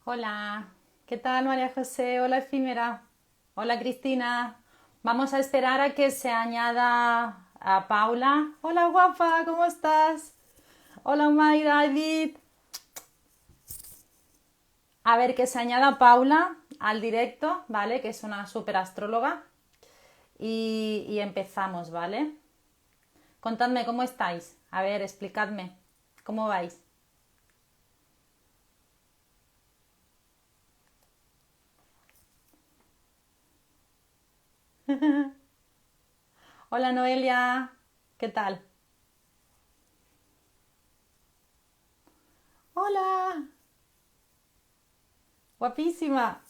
Hola, ¿qué tal María José? Hola Efímera. Hola Cristina. Vamos a esperar a que se añada a Paula. Hola guapa, ¿cómo estás? Hola Mayra, Edith. A ver, que se añada Paula al directo, ¿vale? Que es una super astróloga. Y empezamos, ¿vale? Contadme cómo estáis. A ver, explicadme. ¿Cómo vais? Hola Noelia, ¿qué tal? Hola, guapísima.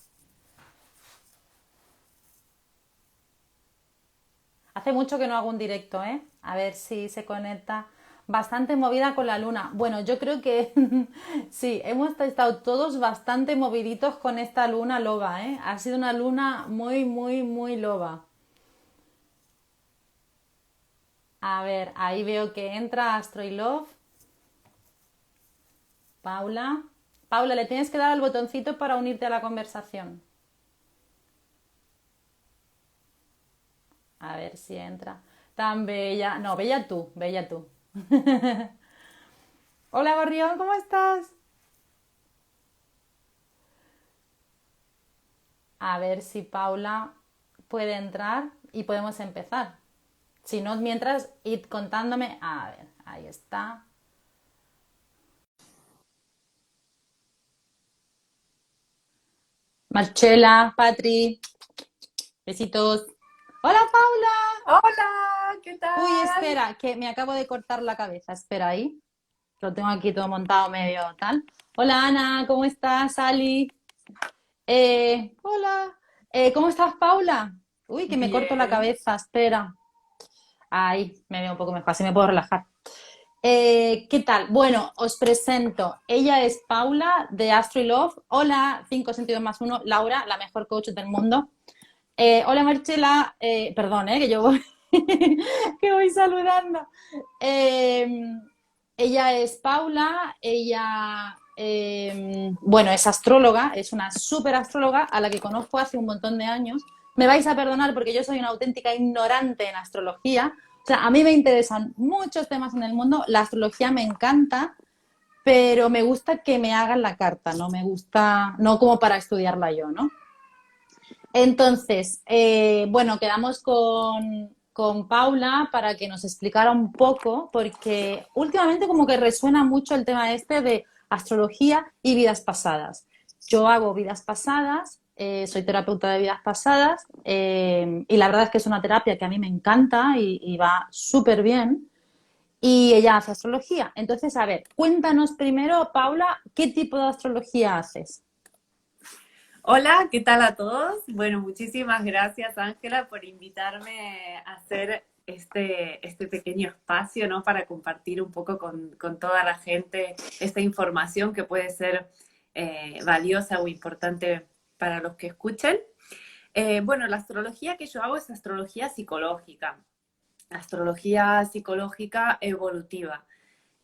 Hace mucho que no hago un directo, ¿eh? A ver si se conecta. Bastante movida con la luna. Bueno, yo creo que sí, hemos estado todos bastante moviditos con esta luna loba, ¿eh? Ha sido una luna muy, muy, muy loba. A ver, ahí veo que entra Astro y Love. Paula. Paula, le tienes que dar al botoncito para unirte a la conversación. A ver si entra. Tan bella. No, bella tú, bella tú. Hola, Gorrión, ¿cómo estás? A ver si Paula puede entrar y podemos empezar. Si no, mientras, id contándome. A ver, ahí está. Marchela, Patri, besitos. Hola, Paula. Hola, ¿qué Uy, tal? espera, que me acabo de cortar la cabeza. Espera ahí. Lo tengo aquí todo montado medio tal. Hola, Ana, ¿cómo estás? Ali. Hola. ¿Cómo estás, Paula? Uy, que me corto la Bien. cabeza. Espera. Ahí, me veo un poco mejor, así me puedo relajar. ¿Qué tal? Bueno, os presento. Ella es Paula de Astro y Love. Hola, 5 sentidos más uno. Laura, la mejor coach del mundo. Hola, Marchela. Perdón, que yo voy, que voy saludando. Eh, Ella es Paula. Ella, bueno, es astróloga. Es una súper astróloga a la que conozco hace un montón de años. Me vais a perdonar porque yo soy una auténtica ignorante en astrología. O sea, a mí me interesan muchos temas en el mundo, la astrología me encanta, pero me gusta que me hagan la carta, no me gusta, no como para estudiarla yo, ¿no? Entonces, bueno, quedamos con Paula para que nos explicara un poco, porque últimamente como que resuena mucho el tema este de astrología y vidas pasadas. Yo hago vidas pasadas, soy terapeuta de vidas pasadas, y la verdad es que es una terapia que a mí me encanta y va súper bien. Y ella hace astrología. Entonces, a ver, cuéntanos primero, Paula, ¿qué tipo de astrología haces? Hola, ¿qué tal a todos? Bueno, muchísimas gracias, Ángela, por invitarme a hacer este pequeño espacio, ¿no? Para compartir un poco con toda la gente esta información que puede ser valiosa o importante para los que escuchen. Bueno, la astrología que yo hago es astrología psicológica evolutiva.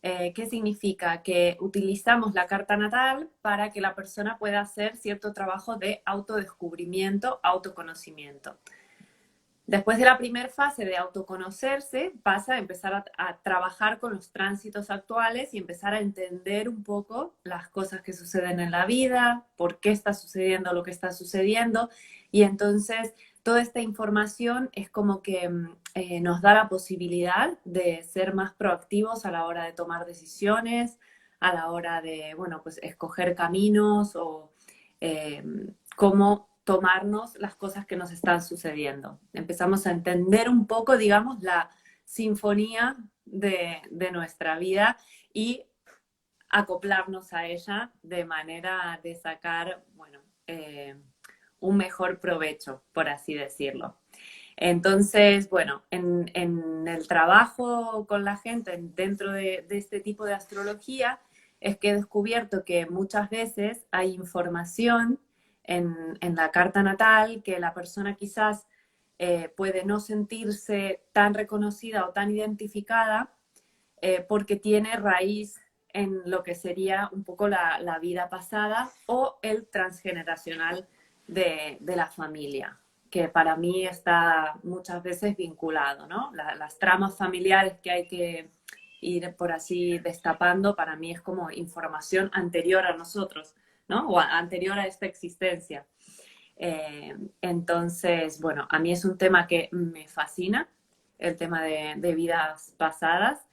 ¿Qué significa? Que utilizamos la carta natal para que la persona pueda hacer cierto trabajo de autodescubrimiento, autoconocimiento. Después de la primera fase de autoconocerse, pasa a empezar a trabajar con los tránsitos actuales y empezar a entender un poco las cosas que suceden en la vida, por qué está sucediendo lo que está sucediendo. Y entonces toda esta información es como que nos da la posibilidad de ser más proactivos a la hora de tomar decisiones, a la hora de, bueno, pues escoger caminos o eh, cómo tomarnos las cosas que nos están sucediendo. Empezamos a entender un poco, digamos, la sinfonía de nuestra vida y acoplarnos a ella de manera de sacar, bueno, un mejor provecho, por así decirlo. Entonces, bueno, en el trabajo con la gente dentro de este tipo de astrología es que he descubierto que muchas veces hay información en la carta natal que la persona quizás puede no sentirse tan reconocida o tan identificada porque tiene raíz en lo que sería un poco la vida pasada o el transgeneracional de la familia, que para mí está muchas veces vinculado, ¿no? Las tramas familiares que hay que ir por así destapando, para mí es como información anterior a nosotros, ¿no? O anterior a esta existencia. Entonces, bueno, a mí es un tema que me fascina, el tema de vidas pasadas.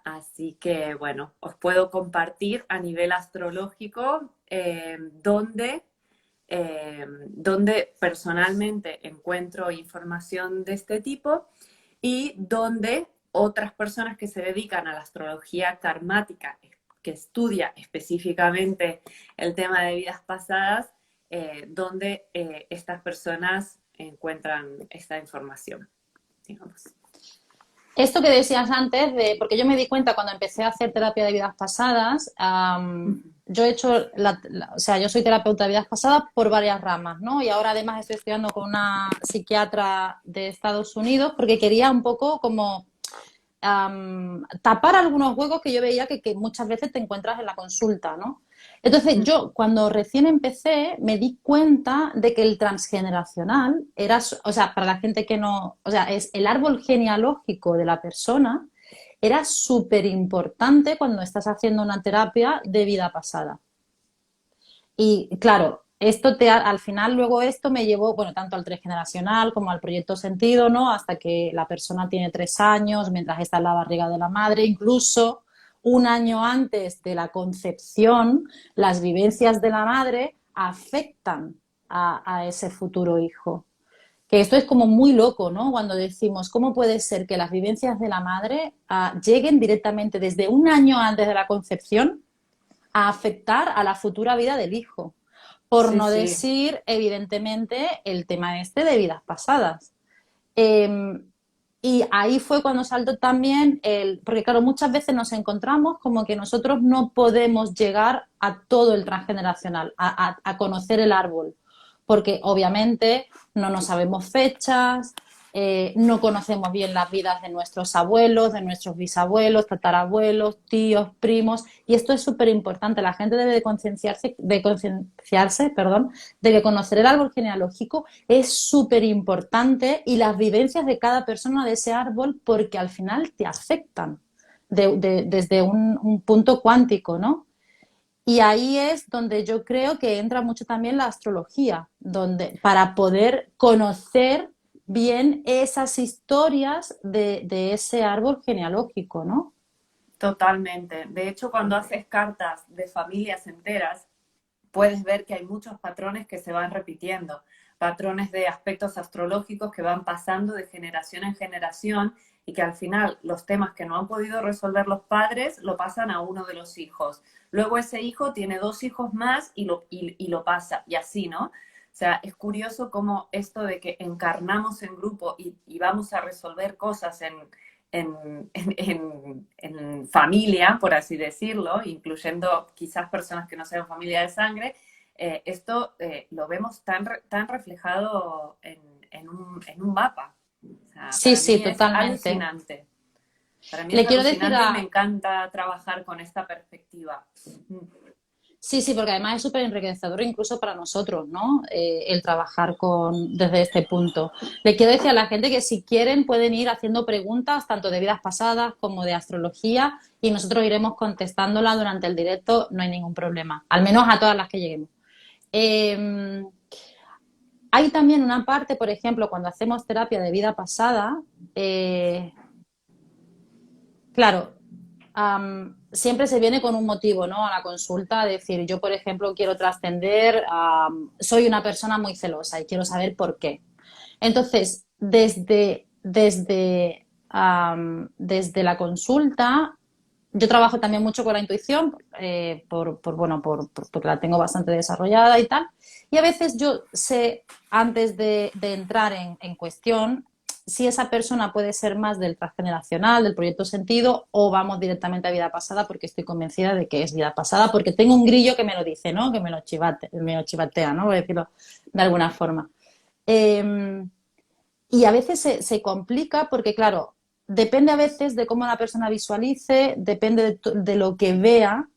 Así que, bueno, os puedo compartir a nivel astrológico donde personalmente encuentro información de este tipo y donde otras personas que se dedican a la astrología karmática, que estudia específicamente el tema de vidas pasadas, donde estas personas encuentran esta información, digamos. Esto que decías antes, porque yo me di cuenta cuando empecé a hacer terapia de vidas pasadas, yo he hecho, o sea, yo soy terapeuta de vidas pasadas por varias ramas, ¿no? Y ahora además estoy estudiando con una psiquiatra de Estados Unidos porque quería un poco como tapar algunos huecos que yo veía que muchas veces te encuentras en la consulta, ¿no? Entonces yo cuando recién empecé me di cuenta de que el transgeneracional era, o sea, para la gente que no, o sea, es el árbol genealógico de la persona era súper importante cuando estás haciendo una terapia de vida pasada. Y claro, al final luego esto me llevó, bueno, tanto al transgeneracional como al proyecto sentido, ¿no? Hasta que la persona tiene 3 años, mientras está en la barriga de la madre, incluso un año antes de la concepción, las vivencias de la madre afectan a ese futuro hijo. Que esto es como muy loco, ¿no? Cuando decimos, ¿cómo puede ser que las vivencias de la madre lleguen directamente desde un año antes de la concepción a afectar a la futura vida del hijo? Por Sí, no sí. decir, evidentemente, el tema este de vidas pasadas. Eh, y ahí fue cuando saltó también porque claro, muchas veces nos encontramos como que nosotros no podemos llegar a todo el transgeneracional, a conocer el árbol, porque obviamente no nos sabemos fechas, no conocemos bien las vidas de nuestros abuelos, de nuestros bisabuelos, tatarabuelos, tíos, primos, y esto es súper importante. La gente debe de concienciarse, perdón, de que conocer el árbol genealógico es súper importante y las vivencias de cada persona de ese árbol, porque al final te afectan desde un punto cuántico, ¿no? Y ahí es donde yo creo que entra mucho también la astrología, para poder conocer bien esas historias de ese árbol genealógico, ¿no? Totalmente. De hecho, cuando haces cartas de familias enteras, puedes ver que hay muchos patrones que se van repitiendo, patrones de aspectos astrológicos que van pasando de generación en generación y que al final los temas que no han podido resolver los padres lo pasan a uno de los hijos. Luego ese hijo tiene 2 hijos más y lo pasa, y así, ¿no? O sea, es curioso cómo esto de que encarnamos en grupo y vamos a resolver cosas en familia, por así decirlo, incluyendo quizás personas que no sean familia de sangre, esto lo vemos tan reflejado en un mapa. O sea, Sí, para sí, mí es totalmente. alucinante. Para mí es Le quiero decir alucinante y me encanta trabajar con esta perspectiva. sí, sí, porque además es súper enriquecedor incluso para nosotros, ¿no? El trabajar desde este punto. Le quiero decir a la gente que si quieren pueden ir haciendo preguntas tanto de vidas pasadas como de astrología y nosotros iremos contestándola durante el directo, no hay ningún problema, al menos a todas las que lleguemos. Eh, Hay también una parte, por ejemplo, cuando hacemos terapia de vida pasada, claro, siempre se viene con un motivo, ¿no? A la consulta, decir, yo, por ejemplo, quiero trascender, soy una persona muy celosa y quiero saber por qué. Entonces, desde la consulta, yo trabajo también mucho con la intuición, bueno, porque la tengo bastante desarrollada y tal. Y a veces yo sé, antes de entrar en cuestión, si esa persona puede ser más del transgeneracional, del proyecto sentido, o vamos directamente a vida pasada, porque estoy convencida de que es vida pasada, porque tengo un grillo que me lo dice, ¿no? Que me lo chivatea, ¿no? Voy a decirlo de alguna forma. Y a veces se complica porque, claro, depende a veces de cómo la persona visualice, depende de lo que vea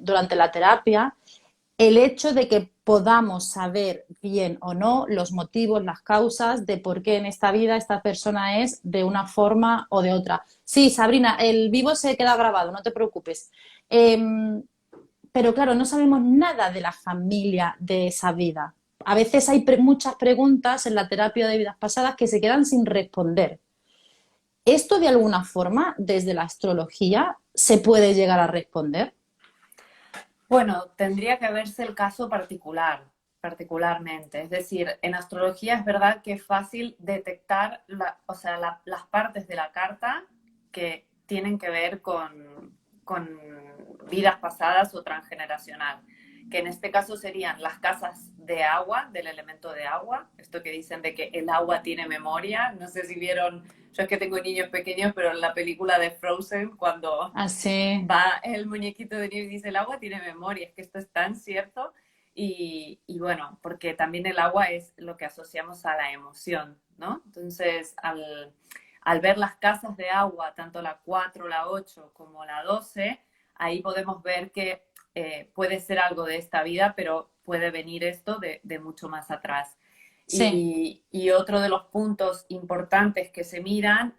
durante la terapia, el hecho de que podamos saber bien o no los motivos, las causas de por qué en esta vida esta persona es de una forma o de otra. Sí, Sabrina, el vivo se queda grabado, no te preocupes. Pero claro, no sabemos nada de la familia de esa vida. A veces hay muchas preguntas en la terapia de vidas pasadas que se quedan sin responder. ¿Esto de alguna forma, desde la astrología, se puede llegar a responder? Bueno, tendría que verse el caso particularmente. Es decir, en astrología es verdad que es fácil detectar o sea, las partes de la carta que tienen que ver con vidas pasadas o transgeneracional, que en este caso serían las casas de agua, del elemento de agua, esto que dicen de que el agua tiene memoria. No sé si vieron, yo es que tengo niños pequeños, pero en la película de Frozen, cuando Así, va el muñequito de nieve y dice, el agua tiene memoria, es que esto es tan cierto. Y bueno, porque también el agua es lo que asociamos a la emoción, ¿no? Entonces, al ver las casas de agua, tanto la 4, la 8 como la 12, ahí podemos ver que puede ser algo de esta vida, pero puede venir esto de mucho más atrás. sí. Y otro de los puntos importantes que se miran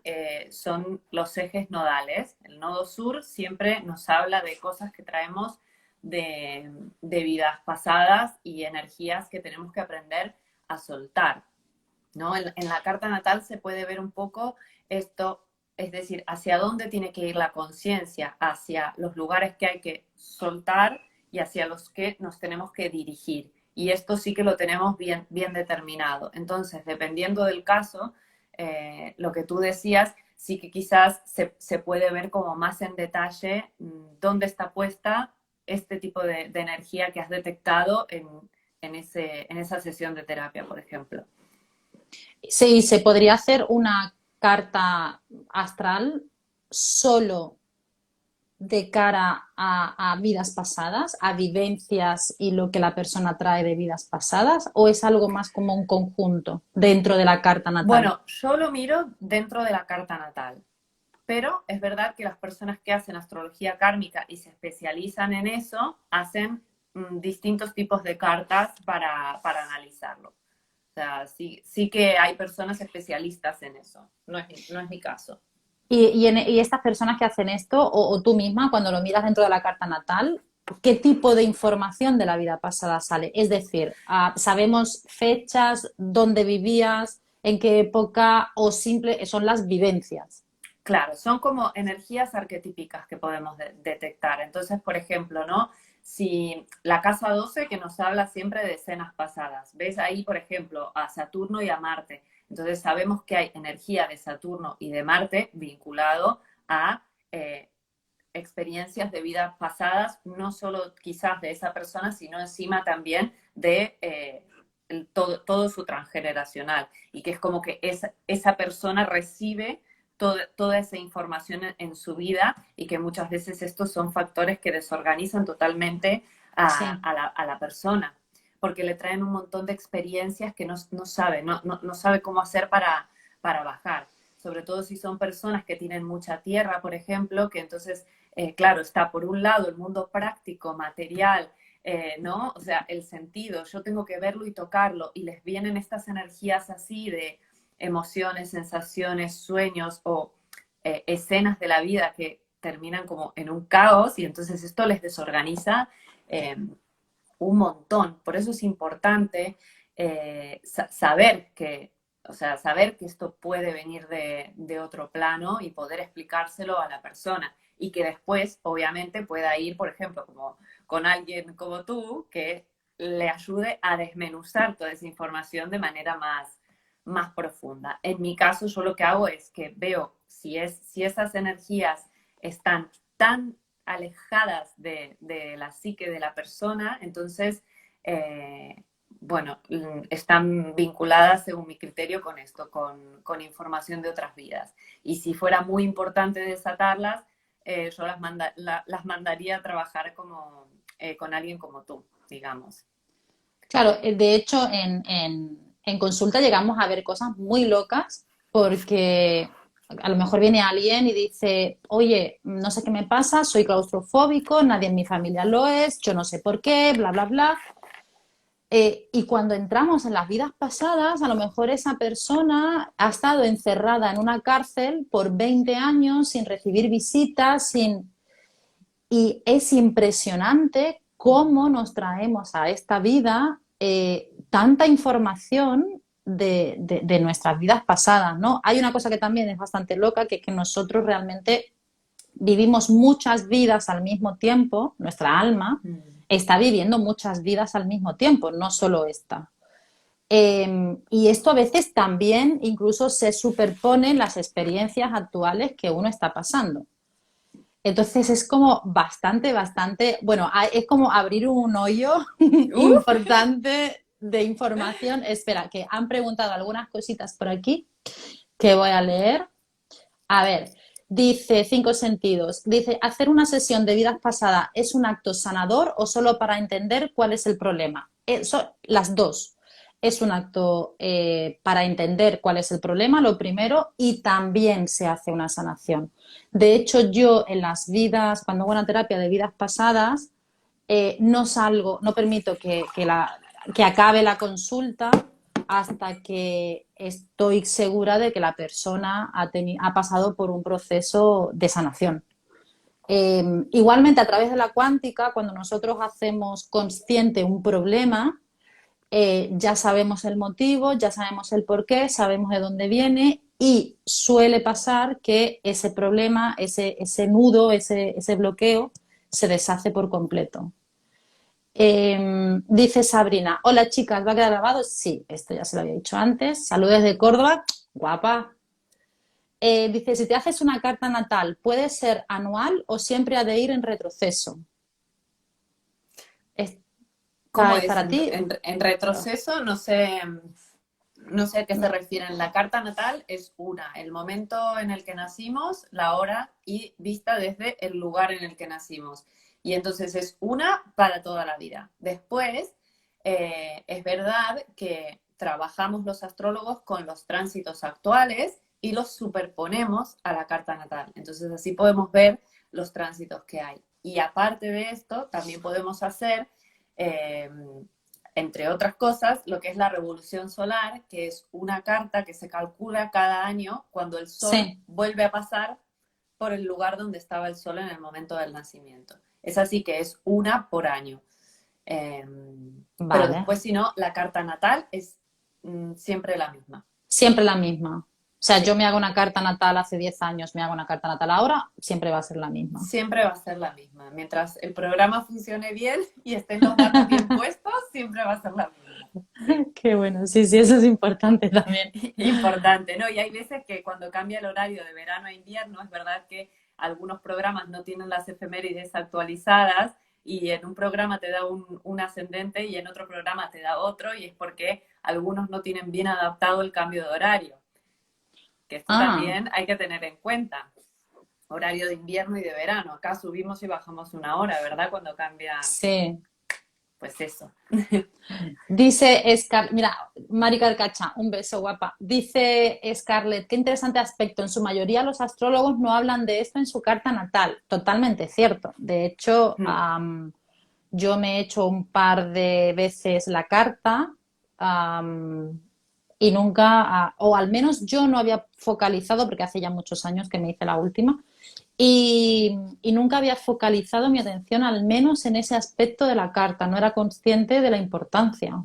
son los ejes nodales. El nodo sur siempre nos habla de cosas que traemos de vidas pasadas y energías que tenemos que aprender a soltar, ¿no? En la carta natal se puede ver un poco esto, es decir, hacia dónde tiene que ir la conciencia, hacia los lugares que hay que soltar y hacia los que nos tenemos que dirigir. Y esto sí que lo tenemos bien, bien determinado. Entonces, dependiendo del caso, lo que tú decías, sí que quizás se puede ver como más en detalle dónde está puesta este tipo de energía que has detectado en esa sesión de terapia, por ejemplo. Sí, se podría hacer una carta astral solo de cara a vidas pasadas, a vivencias y lo que la persona trae de vidas pasadas, o es algo más como un conjunto dentro de la carta natal. Bueno, yo lo miro dentro de la carta natal, pero es verdad que las personas que hacen astrología kármica y se especializan en eso, hacen distintos tipos de cartas para analizarlo. O sea, sí, sí que hay personas especialistas en eso, no es mi caso. Y estas personas que hacen esto, o tú misma, cuando lo miras dentro de la carta natal, ¿qué tipo de información de la vida pasada sale? Es decir, ¿sabemos fechas, dónde vivías, en qué época, o simple son las vivencias? Claro, son como energías arquetípicas que podemos detectar. Entonces, por ejemplo, ¿no? Si la casa 12 que nos habla siempre de escenas pasadas, ves ahí, por ejemplo, a Saturno y a Marte. Entonces sabemos que hay energía de Saturno y de Marte vinculado a experiencias de vidas pasadas, no solo quizás de esa persona, sino encima también de todo su transgeneracional. Y que es como que esa persona recibe toda esa información en su vida y que muchas veces estos son factores que desorganizan totalmente Sí, a la persona, porque le traen un montón de experiencias que no sabe, no sabe cómo hacer para bajar. Sobre todo si son personas que tienen mucha tierra, por ejemplo, que entonces, claro, está por un lado el mundo práctico, material, ¿no? O sea, el sentido, yo tengo que verlo y tocarlo, y les vienen estas energías así de emociones, sensaciones, sueños o escenas de la vida que terminan como en un caos y entonces esto les desorganiza un montón. Por eso es importante saber que, o sea, saber que esto puede venir de otro plano y poder explicárselo a la persona y que después, obviamente, pueda ir, por ejemplo, como con alguien como tú, que le ayude a desmenuzar toda esa información de manera más profunda. En mi caso, yo lo que hago es que veo si esas energías están tan alejadas de la psique de la persona, entonces, bueno, están vinculadas, según mi criterio, con esto, con información de otras vidas. Y si fuera muy importante desatarlas, yo las mandaría a trabajar como, con alguien como tú, digamos. claro, de hecho en consulta llegamos a ver cosas muy locas porque a lo mejor viene alguien y dice, oye, no sé qué me pasa, soy claustrofóbico, nadie en mi familia lo es, yo no sé por qué, bla, bla, bla. Y cuando entramos en las vidas pasadas, a lo mejor esa persona ha estado encerrada en una cárcel por 20 años sin recibir visitas, sin... y es impresionante cómo nos traemos a esta vida tanta información de nuestras vidas pasadas, ¿no? Hay una cosa que también es bastante loca, que es que nosotros realmente vivimos muchas vidas al mismo tiempo, nuestra alma está viviendo muchas vidas al mismo tiempo, no solo esta. Y esto a veces también incluso se superpone en las experiencias actuales que uno está pasando. Entonces es como bastante, bueno, es como abrir un hoyo Uf, importante de información. Espera, que han preguntado algunas cositas por aquí que voy a leer. A ver, dice Cinco Sentidos, dice, ¿hacer una sesión de vidas pasadas es un acto sanador o solo para entender cuál es el problema? Las dos. Es un acto para entender cuál es el problema, lo primero, y también se hace una sanación. De hecho, yo en las vidas, cuando hago una terapia de vidas pasadas, no salgo, no permito que acabe la consulta hasta que estoy segura de que la persona ha pasado por un proceso de sanación. Igualmente, a través de la cuántica, cuando nosotros hacemos consciente un problema, ya sabemos el motivo, ya sabemos el porqué, sabemos de dónde viene y suele pasar que ese problema, ese nudo, ese bloqueo, se deshace por completo. Dice Sabrina, hola chicas, ¿va a quedar grabado? Sí, esto ya se lo había dicho antes. Saludos de Córdoba, guapa. Dice, si te haces una carta natal, ¿puede ser anual o siempre ha de ir en retroceso? ¿cómo ¿Está es? para ti? En retroceso, no sé a qué se refieren. La carta natal es una, el momento en el que nacimos, la hora y vista desde el lugar en el que nacimos. Y entonces es una para toda la vida. Después, es verdad que trabajamos los astrólogos con los tránsitos actuales y los superponemos a la carta natal. Entonces así podemos ver los tránsitos que hay. Y aparte de esto, también podemos hacer eh, entre otras cosas, lo que es la revolución solar, que es una carta que se calcula cada año cuando el Sol Sí, vuelve a pasar por el lugar donde estaba el Sol en el momento del nacimiento. Es así que es una por año. Eh, pero vale. después, si no, la carta natal es siempre la misma. Siempre la misma. O sea, yo Sí, me hago una carta natal hace 10 años, me hago una carta natal ahora, siempre va a ser la misma. siempre va a ser la misma. Mientras el programa funcione bien y estén los datos bien puestos, siempre va a ser la misma. Sí. Qué bueno, sí, sí, eso es importante también. Importante, ¿no? Y hay veces que cuando cambia el horario de verano a invierno, es verdad que algunos programas no tienen las efemérides actualizadas y en un programa te da un ascendente y en otro programa te da otro y es porque algunos no tienen bien adaptado el cambio de horario, que esto Ah, también hay que tener en cuenta. Horario de invierno y de verano. Acá subimos y bajamos una hora, ¿verdad? Cuando cambia, sí. pues eso. Dice Scarlett, mira, Mari Carcacha, un beso guapa. Dice Scarlett, qué interesante aspecto. En su mayoría los astrólogos no hablan de esto en su carta natal. Totalmente cierto. De hecho, yo me he hecho un par de veces la carta y nunca, o al menos yo no había focalizado, porque hace ya muchos años que me hice la última, y nunca había focalizado mi atención al menos en ese aspecto de la carta. No era consciente de la importancia.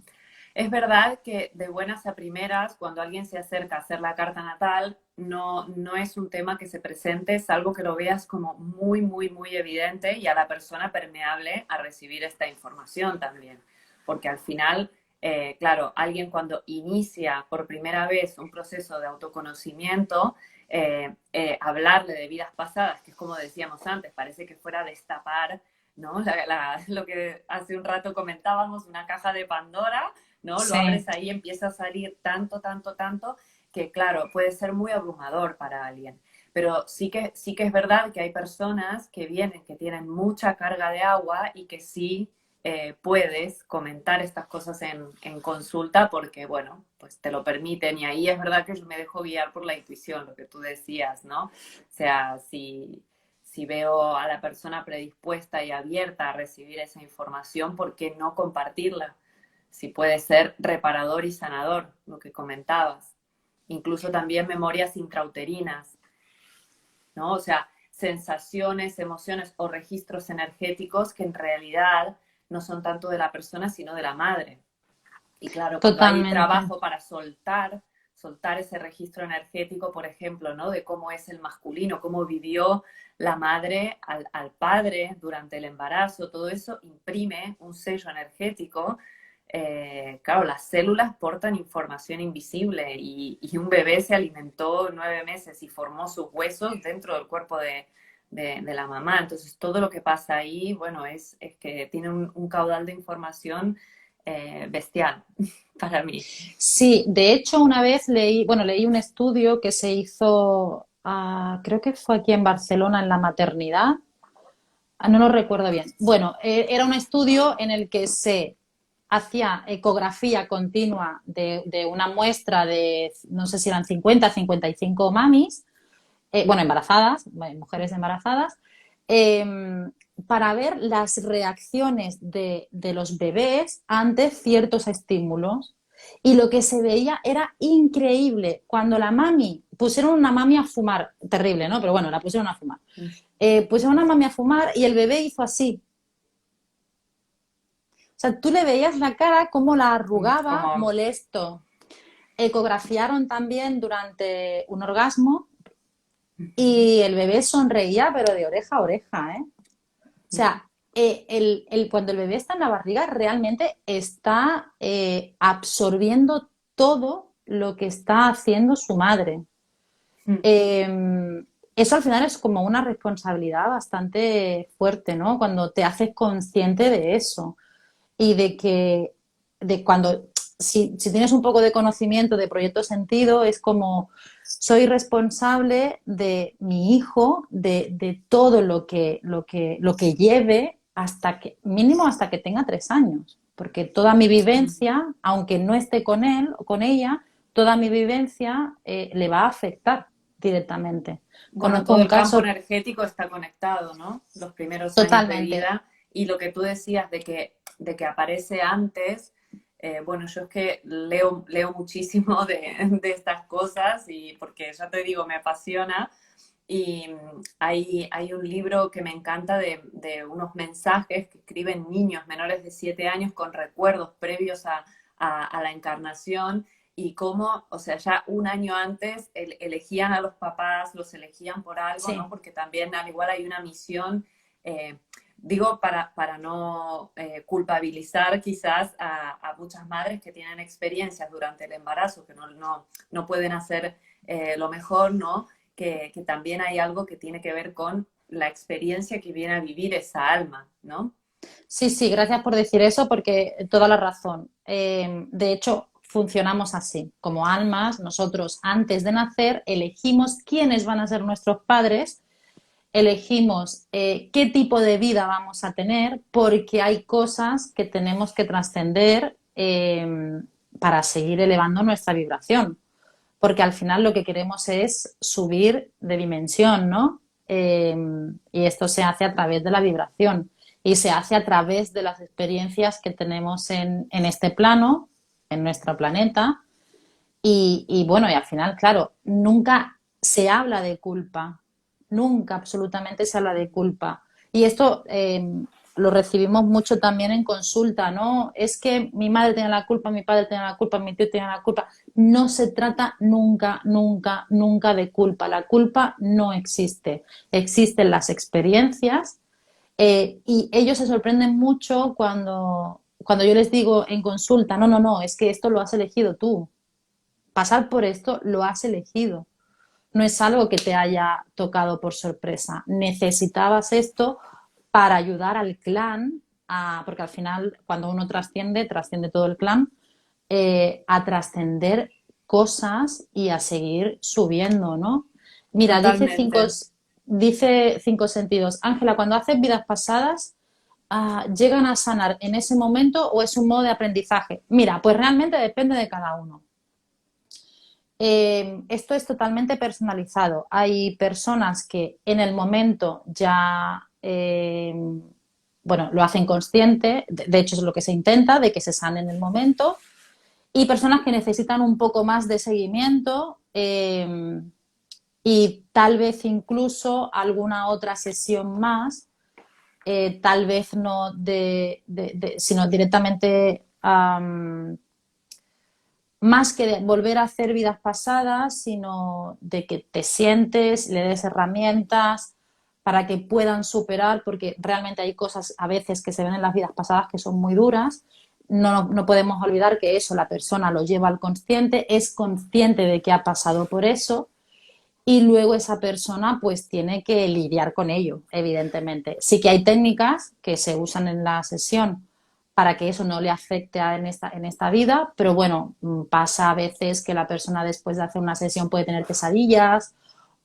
Es verdad que de buenas a primeras, cuando alguien se acerca a hacer la carta natal, no es un tema que se presente, salvo que lo veas como muy evidente y a la persona permeable a recibir esta información también. Porque al final, claro, alguien cuando inicia por primera vez un proceso de autoconocimiento, hablarle de vidas pasadas, que es como decíamos antes, parece que fuera destapar, ¿no? Lo que hace un rato comentábamos, una caja de Pandora, ¿no? Lo Sí. abres ahí, empieza a salir tanto, que claro, puede ser muy abrumador para alguien. Pero sí que es verdad que hay personas que vienen, que tienen mucha carga de agua y que sí puedes comentar estas cosas en consulta porque, bueno, pues te lo permiten y ahí es verdad que yo me dejo guiar por la intuición, lo que tú decías, ¿no? O sea, si veo a la persona predispuesta y abierta a recibir esa información, ¿por qué no compartirla? Si puede ser reparador y sanador, lo que comentabas. Incluso también memorias intrauterinas, ¿no? O sea, sensaciones, emociones o registros energéticos que en realidad no son tanto de la persona, sino de la madre. Y claro, cuando hay Totalmente. trabajo para soltar ese registro energético, por ejemplo, ¿no? De cómo es el masculino, cómo vivió la madre al padre durante el embarazo, todo eso imprime un sello energético. Claro, las células portan información invisible y un bebé se alimentó 9 meses y formó sus huesos dentro del cuerpo de la mamá. Entonces, todo lo que pasa ahí, bueno, es que tiene un caudal de información bestial para mí. Sí, de hecho una vez leí, bueno, leí un estudio que se hizo, creo que fue aquí en Barcelona en la maternidad. No lo recuerdo bien. Bueno, era un estudio en el que se hacía ecografía continua de una muestra de, no sé si eran 50, 55 mamis, bueno, embarazadas, mujeres embarazadas, eh, para ver las reacciones de los bebés ante ciertos estímulos. Y lo que se veía era increíble. Cuando la mami, pusieron una mami a fumar, terrible, ¿no? Pero bueno, la pusieron a fumar. Pusieron una mami a fumar y el bebé hizo así. O sea, tú le veías la cara como la arrugaba, Como, molesto. Ecografiaron también durante un orgasmo y el bebé sonreía, pero de oreja a oreja, ¿eh? O sea, cuando el bebé está en la barriga, realmente está absorbiendo todo lo que está haciendo su madre. Eh, Eso al final es como una responsabilidad bastante fuerte, ¿no? Cuando te haces consciente de eso y de que de cuando, si tienes un poco de conocimiento de Proyecto Sentido, es como soy responsable de mi hijo, de todo lo que lleve hasta que, mínimo hasta que tenga 3 años, porque toda mi vivencia, aunque no esté con él o con ella, toda mi vivencia le va a afectar directamente. bueno, Conozco todo un el campo caso energético está conectado, ¿no? Los primeros años de totalmente. vida y lo que tú decías de que aparece antes, bueno, yo es que leo muchísimo de estas cosas y porque ya te digo, me apasiona. Y hay un libro que me encanta de unos mensajes que escriben niños menores de 7 años con recuerdos previos a la encarnación y cómo, o sea, ya un año antes elegían a los papás, los elegían por algo, ¿no? Sí, Porque también al igual hay una misión, eh, digo, para no culpabilizar quizás a muchas madres que tienen experiencias durante el embarazo, que no pueden hacer lo mejor, ¿no? Que también hay algo que tiene que ver con la experiencia que viene a vivir esa alma, ¿no? sí, sí, gracias por decir eso porque toda la razón. De hecho, funcionamos así. Como almas, nosotros antes de nacer elegimos quiénes van a ser nuestros padres, elegimos qué tipo de vida vamos a tener porque hay cosas que tenemos que trascender para seguir elevando nuestra vibración. Porque al final lo que queremos es subir de dimensión, ¿no? Y esto se hace a través de la vibración y se hace a través de las experiencias que tenemos en este plano, en nuestro planeta. Y bueno, y al final, claro, nunca se habla de culpa, nunca absolutamente se habla de culpa. Y esto lo recibimos mucho también en consulta, ¿no? Es que mi madre tiene la culpa, mi padre tiene la culpa, mi tío tiene la culpa. No se trata nunca, nunca, nunca de culpa. La culpa no existe. Existen las experiencias y ellos se sorprenden mucho cuando yo les digo en consulta, no, no, no, es que esto lo has elegido tú. Pasar por esto lo has elegido. No es algo que te haya tocado por sorpresa. Necesitabas esto para ayudar al clan, porque al final cuando uno trasciende, trasciende todo el clan, a trascender cosas y a seguir subiendo, ¿no? Mira, Totalmente. dice cinco sentidos. Ángela, cuando haces vidas pasadas, llegan a sanar en ese momento o es un modo de aprendizaje. Mira, pues realmente depende de cada uno. Esto es totalmente personalizado. Hay personas que en el momento ya, bueno, lo hacen consciente, de hecho es lo que se intenta, de que se sane en el momento, y personas que necesitan un poco más de seguimiento y tal vez incluso alguna otra sesión más, tal vez no sino directamente más que de volver a hacer vidas pasadas, sino de que te sientes, le des herramientas para que puedan superar, porque realmente hay cosas a veces que se ven en las vidas pasadas que son muy duras. No podemos olvidar que eso la persona lo lleva al consciente, es consciente de que ha pasado por eso y luego esa persona pues tiene que lidiar con ello, evidentemente. Sí que hay técnicas que se usan en la sesión para que eso no le afecte en esta vida, pero bueno, pasa a veces que la persona después de hacer una sesión puede tener pesadillas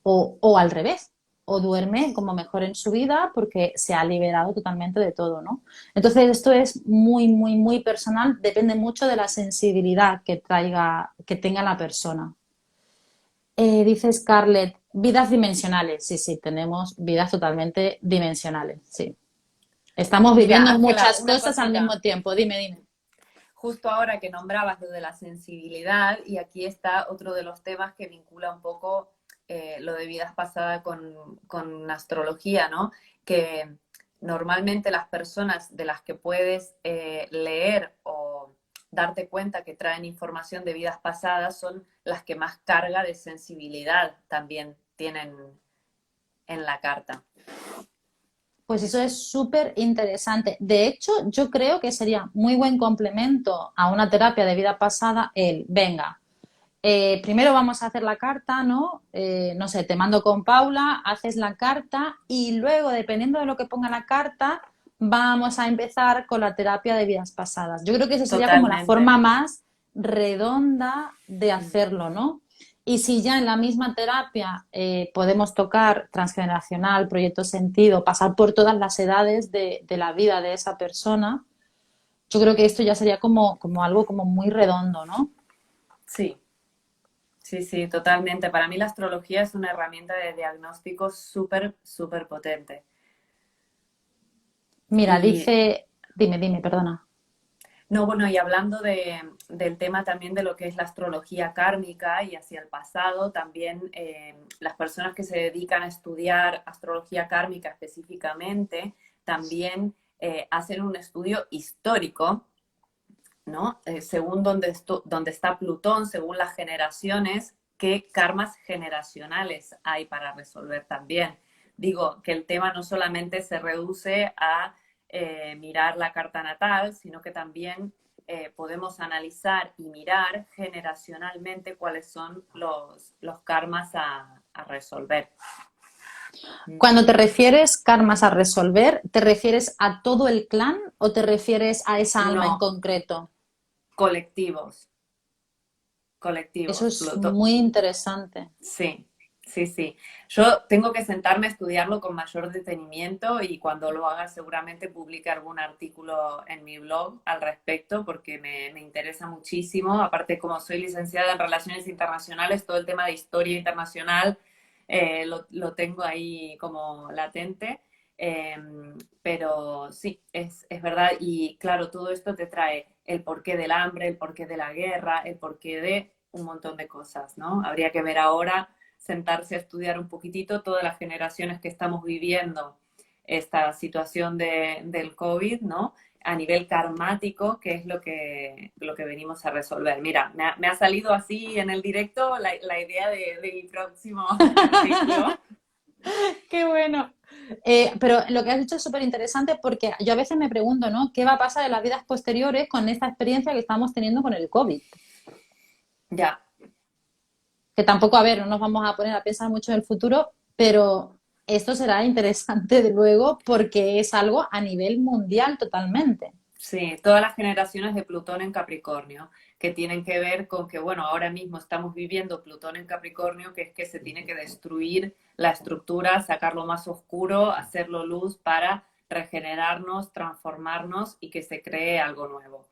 o al revés, o duerme como mejor en su vida porque se ha liberado totalmente de todo, ¿no? Entonces esto es muy, muy, muy personal, depende mucho de la sensibilidad que tenga la persona. Dice Scarlett, vidas dimensionales. Sí, sí, tenemos vidas totalmente dimensionales, sí. Estamos Mira, viviendo Ángela, muchas una cosas al mismo cosita. tiempo. Dime, dime. Justo ahora que nombrabas lo de la sensibilidad, y aquí está otro de los temas que vincula un poco lo de vidas pasadas con astrología, ¿no? Que normalmente las personas de las que puedes leer o darte cuenta que traen información de vidas pasadas son las que más carga de sensibilidad también tienen en la carta. Pues eso es súper interesante. De hecho, yo creo que sería muy buen complemento a una terapia de vida pasada venga, primero vamos a hacer la carta, ¿no? No sé, te mando con Paula, haces la carta y luego, dependiendo de lo que ponga la carta, vamos a empezar con la terapia de vidas pasadas. Yo creo que esa sería como la Totalmente. forma más redonda de hacerlo, ¿no? Y si ya en la misma terapia podemos tocar transgeneracional, proyecto sentido, pasar por todas las edades de la vida de esa persona, yo creo que esto ya sería como algo como muy redondo, ¿no? Sí, sí, sí, totalmente. Para mí la astrología es una herramienta de diagnóstico súper, súper potente. Mira, Y dime, perdona. no, bueno, y hablando del tema también de lo que es la astrología kármica y hacia el pasado, también las personas que se dedican a estudiar astrología kármica específicamente, también hacen un estudio histórico, ¿no? Según donde está Plutón, según las generaciones, qué karmas generacionales hay para resolver también. Digo, que el tema no solamente se reduce a mirar la carta natal, sino que también podemos analizar y mirar generacionalmente cuáles son los karmas a resolver. Cuando te refieres karmas a resolver, ¿te refieres a todo el clan o te refieres a esa alma en No, concreto? colectivos, Eso colectivos. es muy interesante. Sí, sí, sí. Yo tengo que sentarme a estudiarlo con mayor detenimiento y cuando lo haga seguramente publique algún artículo en mi blog al respecto porque me interesa muchísimo. Aparte, como soy licenciada en Relaciones Internacionales, todo el tema de historia internacional lo tengo ahí como latente. Eh, pero sí, es verdad. Y claro, todo esto te trae el porqué del hambre, el porqué de la guerra, el porqué de un montón de cosas, ¿no? Habría que ver ahora, sentarse a estudiar un poquitito todas las generaciones que estamos viviendo esta situación del COVID, ¿no? A nivel karmático, que es lo que venimos a resolver. Mira, me ha salido así en el directo la idea de mi próximo artículo. Qué bueno. Pero lo que has dicho es súper interesante porque yo a veces me pregunto, ¿no? ¿Qué va a pasar en las vidas posteriores con esta experiencia que estamos teniendo con el COVID? Ya, Que tampoco, a ver, no nos vamos a poner a pensar mucho en el futuro, pero esto será interesante de luego porque es algo a nivel mundial totalmente. sí, todas las generaciones de Plutón en Capricornio, que tienen que ver con que, bueno, ahora mismo estamos viviendo Plutón en Capricornio, que es que se tiene que destruir la estructura, sacarlo más oscuro, hacerlo luz para regenerarnos, transformarnos y que se cree algo nuevo.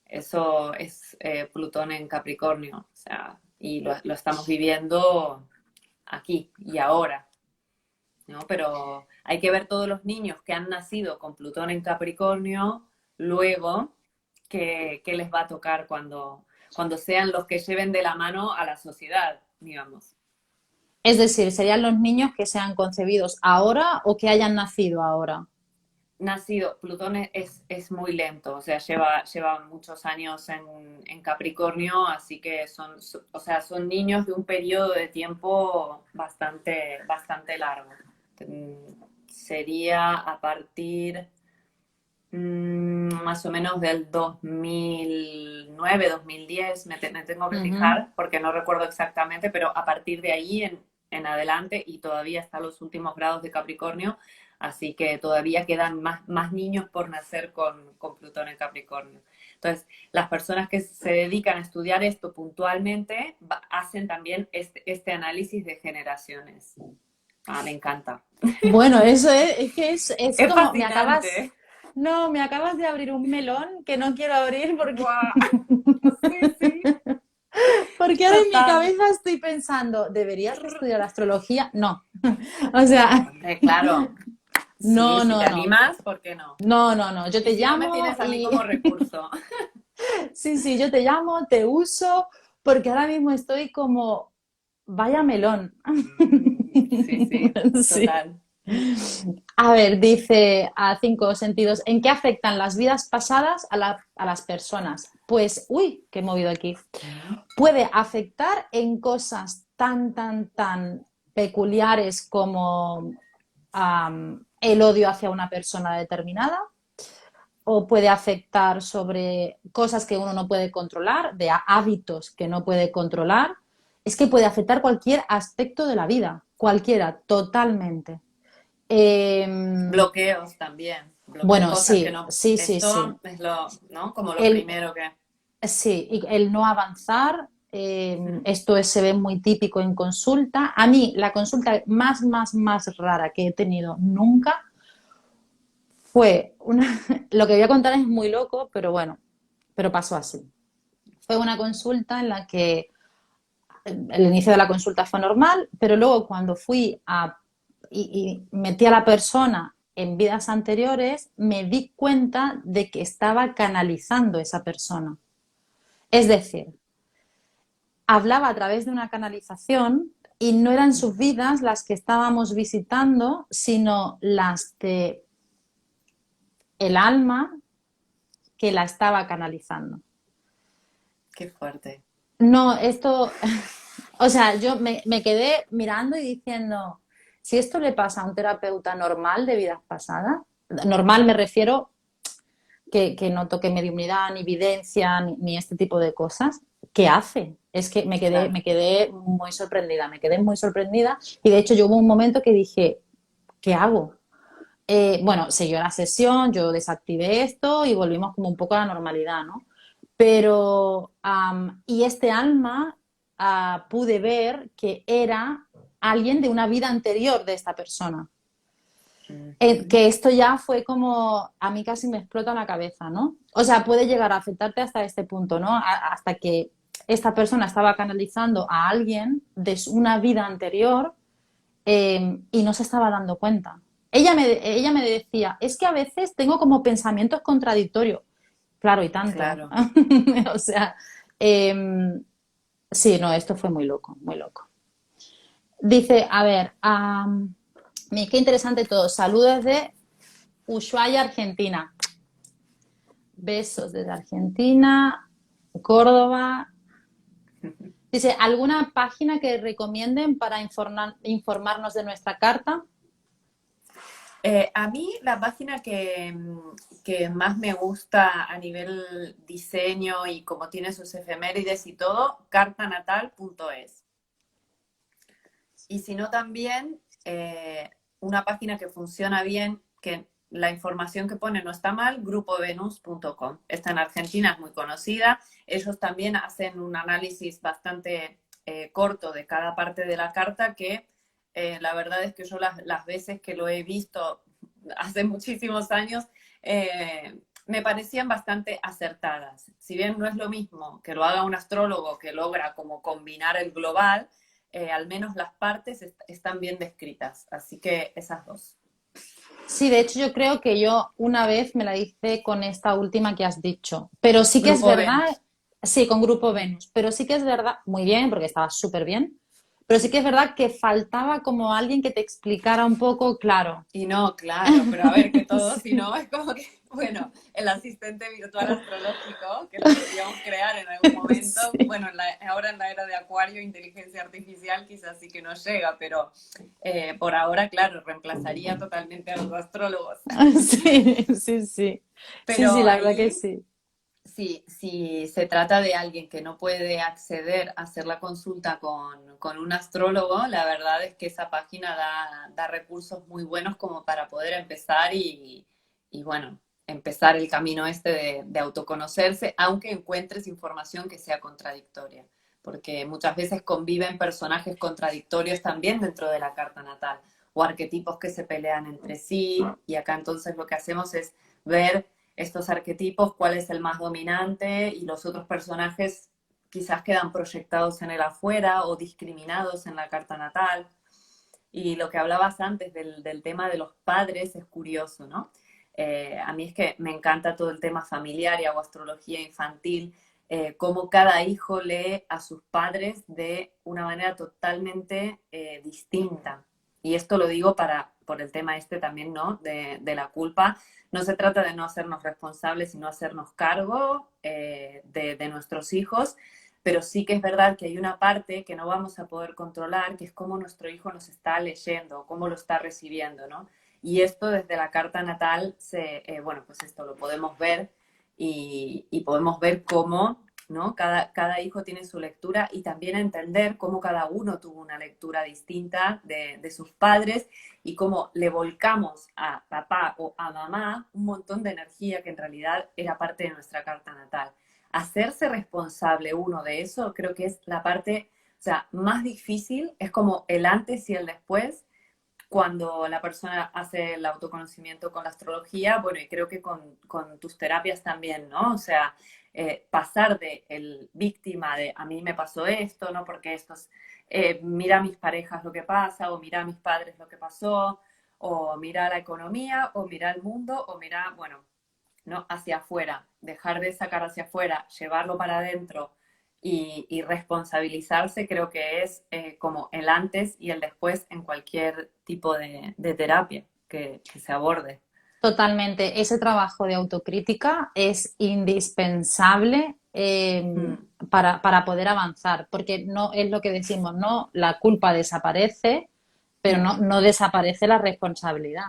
Eso es Plutón en Capricornio, o sea, y lo estamos viviendo aquí y ahora, ¿no? Pero hay que ver todos los niños que han nacido con Plutón en Capricornio, luego, qué les va a tocar cuando sean los que lleven de la mano a la sociedad, digamos. Es decir, ¿serían los niños que sean concebidos ahora o que hayan nacido ahora? Nacido, Plutón es muy lento, o sea, lleva muchos años en Capricornio, así que o sea, son niños de un periodo de tiempo bastante largo. Sería a partir más o menos del 2009, 2010, me tengo que Ujú. fijar porque no recuerdo exactamente, pero a partir de ahí en adelante y todavía hasta los últimos grados de Capricornio, así que todavía quedan más niños por nacer con Plutón en Capricornio. Entonces, las personas que se dedican a estudiar esto puntualmente hacen también este análisis de generaciones. Ah, me encanta. Bueno, eso es que es Es como, me acabas, fascinante. no, me acabas de abrir un melón que no quiero abrir porque, ¡Guau! Sí, sí, porque ahora en mi total. cabeza estoy pensando, ¿deberías de estudiar astrología? No, o sea, Hombre, claro. Sí, no, si te no, no, animas, ¿por qué no? no, no, no, yo Y te si no me llamo tienes a mí y como recurso. sí, sí, yo te llamo, te uso, porque ahora mismo estoy como, vaya melón. Sí, sí, Sí. total. A ver, dice a cinco sentidos, ¿en qué afectan las vidas pasadas a las personas? Pues, uy, qué he movido aquí. Puede afectar en cosas tan peculiares como el odio hacia una persona determinada, o puede afectar sobre cosas que uno no puede controlar, de hábitos que no puede controlar. Es que puede afectar cualquier aspecto de la vida, cualquiera, totalmente. Eh, Bloqueos también. bueno, Cosas que sí, no. sí, sí, sí. Esto es ¿no? Como lo El, primero que. sí, y el no avanzar, esto se ve muy típico en consulta. A mí, la consulta más rara que he tenido nunca fue una. Lo que voy a contar es muy loco, pero bueno, pero pasó así. Fue una consulta en la que el inicio de la consulta fue normal, pero luego cuando fui y metí a la persona en vidas anteriores, me di cuenta de que estaba canalizando esa persona. Es decir, hablaba a través de una canalización y no eran sus vidas las que estábamos visitando, sino las de el alma que la estaba canalizando. Qué fuerte. No, esto, o sea, yo me quedé mirando y diciendo, si esto le pasa a un terapeuta normal de vidas pasadas, normal me refiero que no toque mediunidad, ni evidencia, ni este tipo de cosas, ¿qué hace? Es que Claro. me quedé muy sorprendida y de hecho yo hubo un momento que dije, ¿qué hago? Bueno, siguió la sesión, yo desactivé esto y volvimos como un poco a la normalidad, ¿no? Pero, y este alma, pude ver que era alguien de una vida anterior de esta persona. Ujú. Que esto ya fue como, a mí casi me explota la cabeza, ¿no? O sea, puede llegar a afectarte hasta este punto, ¿no? Hasta que esta persona estaba canalizando a alguien de una vida anterior, y no se estaba dando cuenta. Ella me decía, es que a veces tengo como pensamientos contradictorios. Claro, y tanto. Claro. O sea, eh, sí, no, esto fue muy loco, muy loco. Dice, a ver, qué interesante todo. Saludos de Ushuaia, Argentina. Besos desde Argentina, Córdoba. Dice, ¿alguna página que recomienden para informarnos de nuestra carta? A mí la página que más me gusta a nivel diseño y como tiene sus efemérides y todo, cartanatal.es. Y si no también una página que funciona bien, que la información que pone no está mal, grupovenus.com. Esta en Argentina es muy conocida. Ellos también hacen un análisis bastante corto de cada parte de la carta que la verdad es que yo las veces que lo he visto hace muchísimos años, me parecían bastante acertadas. Si bien no es lo mismo que lo haga un astrólogo que logra como combinar el global, al menos las partes están bien descritas. Así que esas dos. Sí, de hecho yo creo que yo una vez me la hice con esta última que has dicho, pero sí que es Grupo verdad, Venus. sí, con Grupo Venus, pero sí que es verdad, muy bien, porque estaba súper bien, pero sí que es verdad que faltaba como alguien que te explicara un poco claro. Y no, claro, pero a ver, que todo, si Sí, no, es como que, bueno, el asistente virtual astrológico, que lo podríamos crear en algún momento, sí, bueno, ahora en la era de Acuario, inteligencia artificial, quizás sí que no llega, pero por ahora, claro, reemplazaría totalmente a los astrólogos. sí, sí, sí, sí, sí, Pero la verdad que ahí, sí. si se trata de alguien que no puede acceder a hacer la consulta con un astrólogo, la verdad es que esa página da recursos muy buenos como para poder empezar y bueno, empezar el camino este de autoconocerse, aunque encuentres información que sea contradictoria, porque muchas veces conviven personajes contradictorios también dentro de la carta natal o arquetipos que se pelean entre sí, y acá entonces lo que hacemos es ver estos arquetipos, cuál es el más dominante, y los otros personajes quizás quedan proyectados en el afuera o discriminados en la carta natal. Y lo que hablabas antes del tema de los padres es curioso, ¿no? A mí es que me encanta todo el tema familiar y hago astrología infantil, cómo cada hijo lee a sus padres de una manera totalmente distinta. Y esto lo digo por el tema este también, ¿no? De la culpa. No se trata de no hacernos responsables, sino hacernos cargo de nuestros hijos, pero sí que es verdad que hay una parte que no vamos a poder controlar, que es cómo nuestro hijo nos está leyendo, cómo lo está recibiendo, ¿no? Y esto desde la carta natal, bueno, pues esto lo podemos ver y podemos ver cómo, ¿no? Cada hijo tiene su lectura, y también entender cómo cada uno tuvo una lectura distinta de sus padres, y cómo le volcamos a papá o a mamá un montón de energía que en realidad era parte de nuestra carta natal. Hacerse responsable uno de eso creo que es la parte, o sea, más difícil, es como el antes y el después cuando la persona hace el autoconocimiento con la astrología, bueno, y creo que con tus terapias también, ¿no? O sea, pasar de el víctima de a mí me pasó esto, ¿no? Porque esto es, mira a mis parejas lo que pasa, o mira a mis padres lo que pasó, o mira la economía, o mira el mundo, o mira, bueno, ¿no? Hacia afuera, dejar de sacar hacia afuera, llevarlo para adentro y responsabilizarse, creo que es como el antes y el después en cualquier tipo de terapia que se aborde. Totalmente. Ese trabajo de autocrítica es indispensable Mm, para poder avanzar, porque no es lo que decimos, ¿no? La culpa desaparece, pero mm, no desaparece la responsabilidad.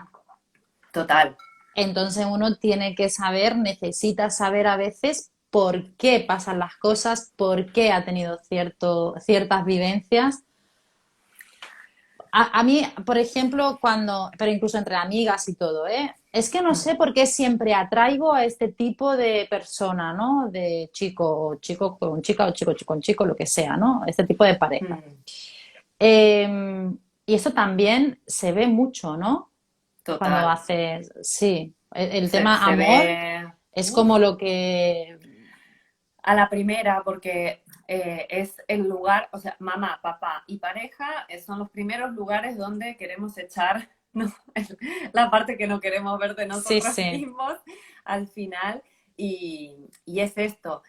total. Entonces uno tiene que saber, necesita saber a veces por qué pasan las cosas, por qué ha tenido ciertas vivencias. A mí, por ejemplo, pero incluso entre amigas y todo, ¿eh? Es que no Mm, sé por qué siempre atraigo a este tipo de persona, ¿no? De chico con chica o chico con chico, lo que sea, ¿no? Este tipo de pareja. mm, Y eso también se ve mucho, ¿no? Cuando total. haces, sí, el Se, tema se amor ve, es uf, como lo que, a la primera, porque es el lugar, o sea, mamá, papá y pareja son los primeros lugares donde queremos echar, ¿no? La parte que no queremos ver de sí, nosotros sí, mismos al final. Y es esto,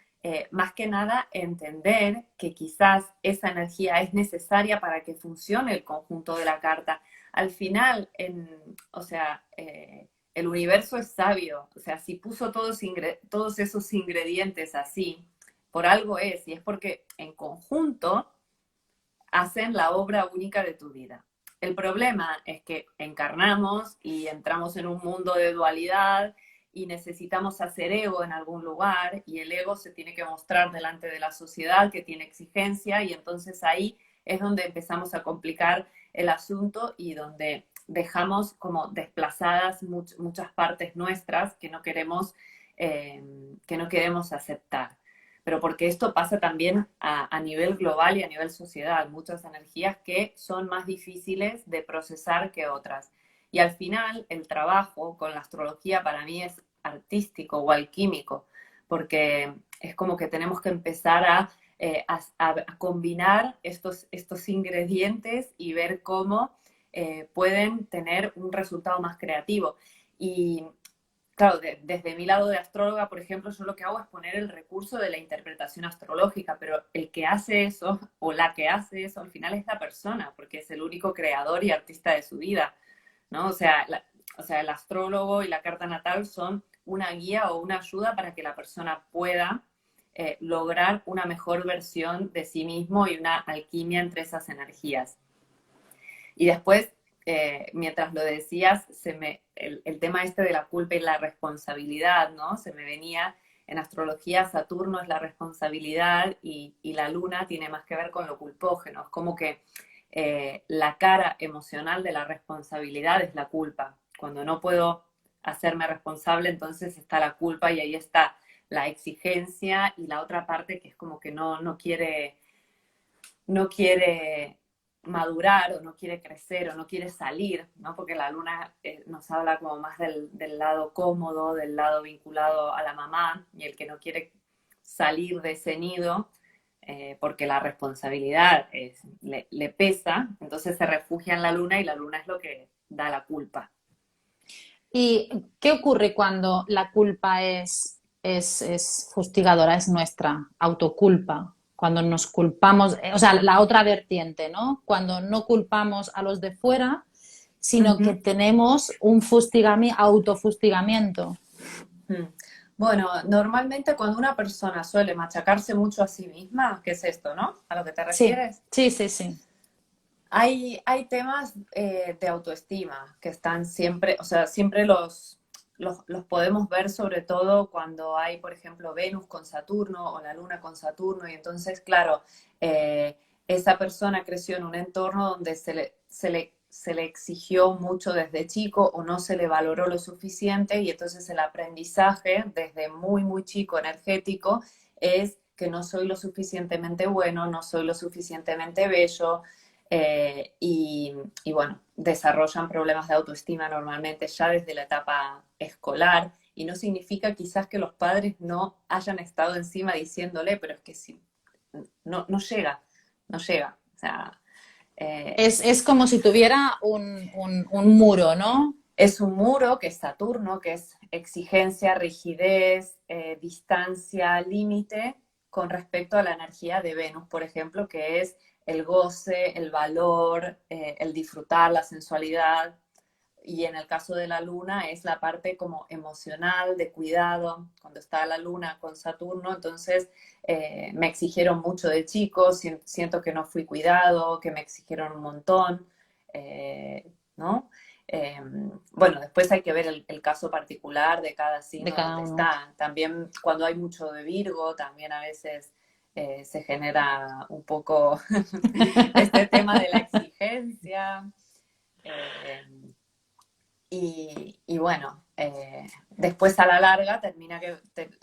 más que nada entender que quizás esa energía es necesaria para que funcione el conjunto de la carta. Al final, o sea, el universo es sabio, o sea, si puso todos esos ingredientes así, por algo es, y es porque en conjunto hacen la obra única de tu vida. El problema es que encarnamos y entramos en un mundo de dualidad y necesitamos hacer ego en algún lugar, y el ego se tiene que mostrar delante de la sociedad que tiene exigencia, y entonces ahí es donde empezamos a complicar el asunto y donde dejamos como desplazadas muchas partes nuestras que no queremos aceptar. Pero porque esto pasa también a nivel global y a nivel sociedad, muchas energías que son más difíciles de procesar que otras. Y al final el trabajo con la astrología para mí es artístico o alquímico, porque es como que tenemos que empezar a combinar estos ingredientes y ver cómo pueden tener un resultado más creativo. Y claro, desde mi lado de astróloga, por ejemplo, yo lo que hago es poner el recurso de la interpretación astrológica, pero el que hace eso o la que hace eso al final es la persona, porque es el único creador y artista de su vida, ¿no? O sea, el astrólogo y la carta natal son una guía o una ayuda para que la persona pueda lograr una mejor versión de sí mismo y una alquimia entre esas energías. Y después, mientras lo decías, el tema este de la culpa y la responsabilidad, ¿no? Se me venía, en astrología Saturno es la responsabilidad y la luna tiene más que ver con lo culpógeno. Es como que la cara emocional de la responsabilidad es la culpa. Cuando no puedo hacerme responsable, entonces está la culpa y ahí está la exigencia y la otra parte que es como que no quiere madurar o no quiere crecer o no quiere salir, ¿no? Porque la luna nos habla como más del lado cómodo, del lado vinculado a la mamá y el que no quiere salir de ese nido porque la responsabilidad le pesa, entonces se refugia en la luna y la luna es lo que da la culpa. ¿Y qué ocurre cuando la culpa es fustigadora, es nuestra autoculpa? Cuando nos culpamos, o sea, la otra vertiente, ¿no? Cuando no culpamos a los de fuera, sino que Ujú. tenemos un autofustigamiento. Mm. Bueno, normalmente cuando una persona suele machacarse mucho a sí misma, ¿qué es esto, no? ¿A lo que te Sí, refieres? sí, sí, sí. Hay temas de autoestima que están siempre, o sea, siempre los podemos ver sobre todo cuando hay, por ejemplo, Venus con Saturno o la Luna con Saturno y entonces, claro, eh, esa persona creció en un entorno donde se le exigió mucho desde chico o no se le valoró lo suficiente y entonces el aprendizaje desde muy, muy chico energético es que no soy lo suficientemente bueno, no soy lo suficientemente bello, y bueno, desarrollan problemas de autoestima normalmente ya desde la etapa escolar y no significa quizás que los padres no hayan estado encima diciéndole, pero es que sí, no llega, no llega. O sea, Es como si tuviera un muro, ¿no? es un muro que es Saturno, que es exigencia, rigidez, distancia, límite con respecto a la energía de Venus, por ejemplo, que es el goce, el valor, el disfrutar, la sensualidad. Y en el caso de la luna es la parte como emocional, de cuidado. Cuando está la luna con Saturno, entonces me exigieron mucho de chico, siento que no fui cuidado, que me exigieron un montón, ¿no? Eh, bueno, después hay que ver el caso particular de cada De signo cada donde uno. está. También cuando hay mucho de Virgo, también a veces se genera un poco este tema de la exigencia. Eh, y bueno, después a la larga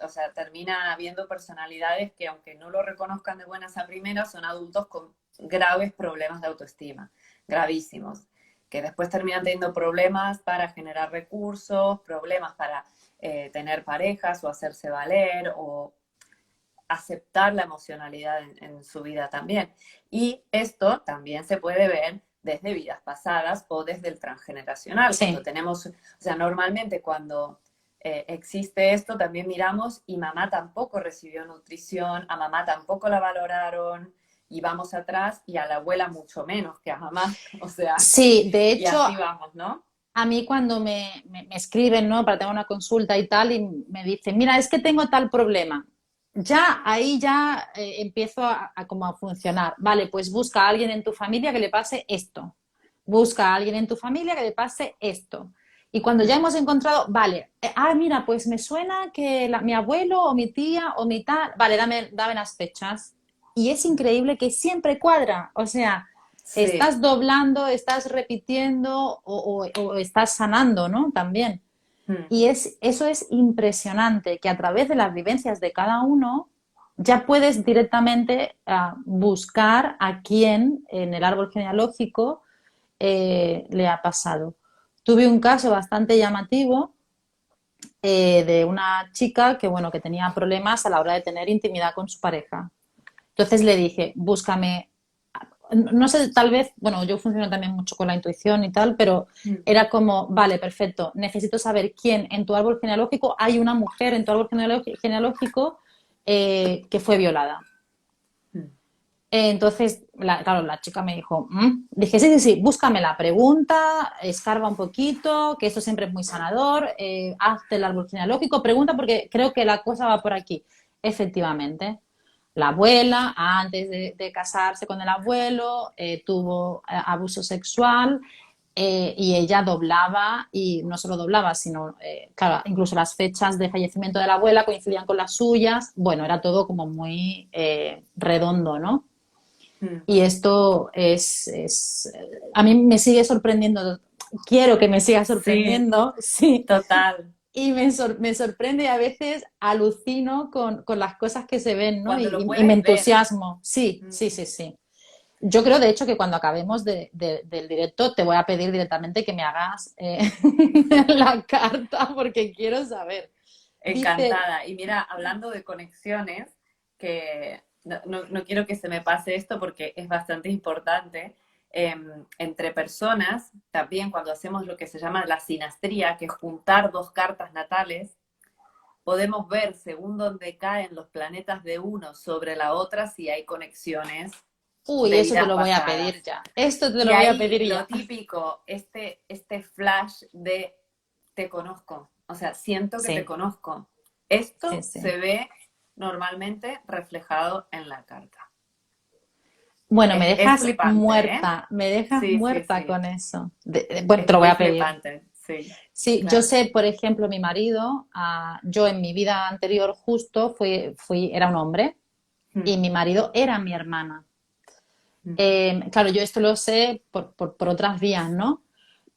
o sea, termina habiendo personalidades que aunque no lo reconozcan de buenas a primeras, son adultos con graves problemas de autoestima, gravísimos, que después terminan teniendo problemas para generar recursos, problemas para tener parejas o hacerse valer o aceptar la emocionalidad en su vida también. Y esto también se puede ver desde vidas pasadas o desde el transgeneracional, cuando Sí. tenemos, o sea, normalmente cuando existe esto, también miramos y mamá tampoco recibió nutrición, a mamá tampoco la valoraron, y vamos atrás y a la abuela mucho menos que a mamá, o sea, Sí, de y hecho, así vamos, ¿no? a mí cuando me escriben, ¿no? Para tener una consulta y tal, y me dicen, mira, es que tengo tal problema. Ya, ahí ya empiezo como a funcionar. Vale, pues busca a alguien en tu familia que le pase esto. Busca a alguien en tu familia que le pase esto. Y cuando ya hemos encontrado, vale, mira, pues me suena que mi abuelo o mi tía o mi tal, vale, dame las fechas. Y es increíble que siempre cuadra. O sea, Sí. estás doblando, estás repitiendo o estás sanando, ¿no? También. Mm. Y eso es impresionante, que a través de las vivencias de cada uno ya puedes directamente buscar a quién en el árbol genealógico le ha pasado. tuve un caso bastante llamativo de una chica que, bueno, que tenía problemas a la hora de tener intimidad con su pareja. Entonces le dije, búscame, no sé, tal vez, bueno, yo funciono también mucho con la intuición y tal, pero Mm, era como, vale, perfecto, necesito saber quién en tu árbol genealógico hay una mujer en tu árbol genealógico que fue violada. mm, Entonces, claro, la chica me dijo, "Mm". Dije, sí, sí, sí, búscame la pregunta, escarba un poquito, que esto siempre es muy sanador, hazte el árbol genealógico, pregunta porque creo que la cosa va por aquí. Efectivamente, la abuela, antes de casarse con el abuelo, tuvo abuso sexual y ella doblaba, y no solo doblaba, sino, claro, incluso las fechas de fallecimiento de la abuela coincidían con las suyas. Bueno, era todo como muy redondo, ¿no? mm. Y esto a mí me sigue sorprendiendo, quiero que me siga Sí, sorprendiendo, sí, total. y me sorprende y a veces alucino con las cosas que se ven, ¿no? Cuando lo Y me puedes ver. entusiasmo, sí, Mm. sí, sí, sí. Yo creo, de hecho, que cuando acabemos del directo te voy a pedir directamente que me hagas la carta porque quiero saber. Dice, Encantada. Y mira, hablando de conexiones, que no quiero que se me pase esto porque es bastante importante. Entre personas, también cuando hacemos lo que se llama la sinastría, que es juntar dos cartas natales, podemos ver según dónde caen los planetas de uno sobre la otra si hay conexiones uy, de eso te vidas lo voy a pedir pasadas. ya. Esto te Y lo voy a ahí pedir lo ya. típico, este flash de te conozco, o sea, siento que te Sí, conozco. sí, Esto sí. se ve normalmente reflejado en la carta. Bueno, me Es dejas flipante, ¿eh? muerta, me dejas Sí, sí, muerta sí. con eso. Bueno, Es te lo voy muy a pedir. flipante, sí, Sí, yo claro. sé, por ejemplo, mi marido, yo en mi vida anterior justo era un hombre y Mm, mi marido era mi hermana. mm, Claro, yo esto lo sé por otras vías, ¿no?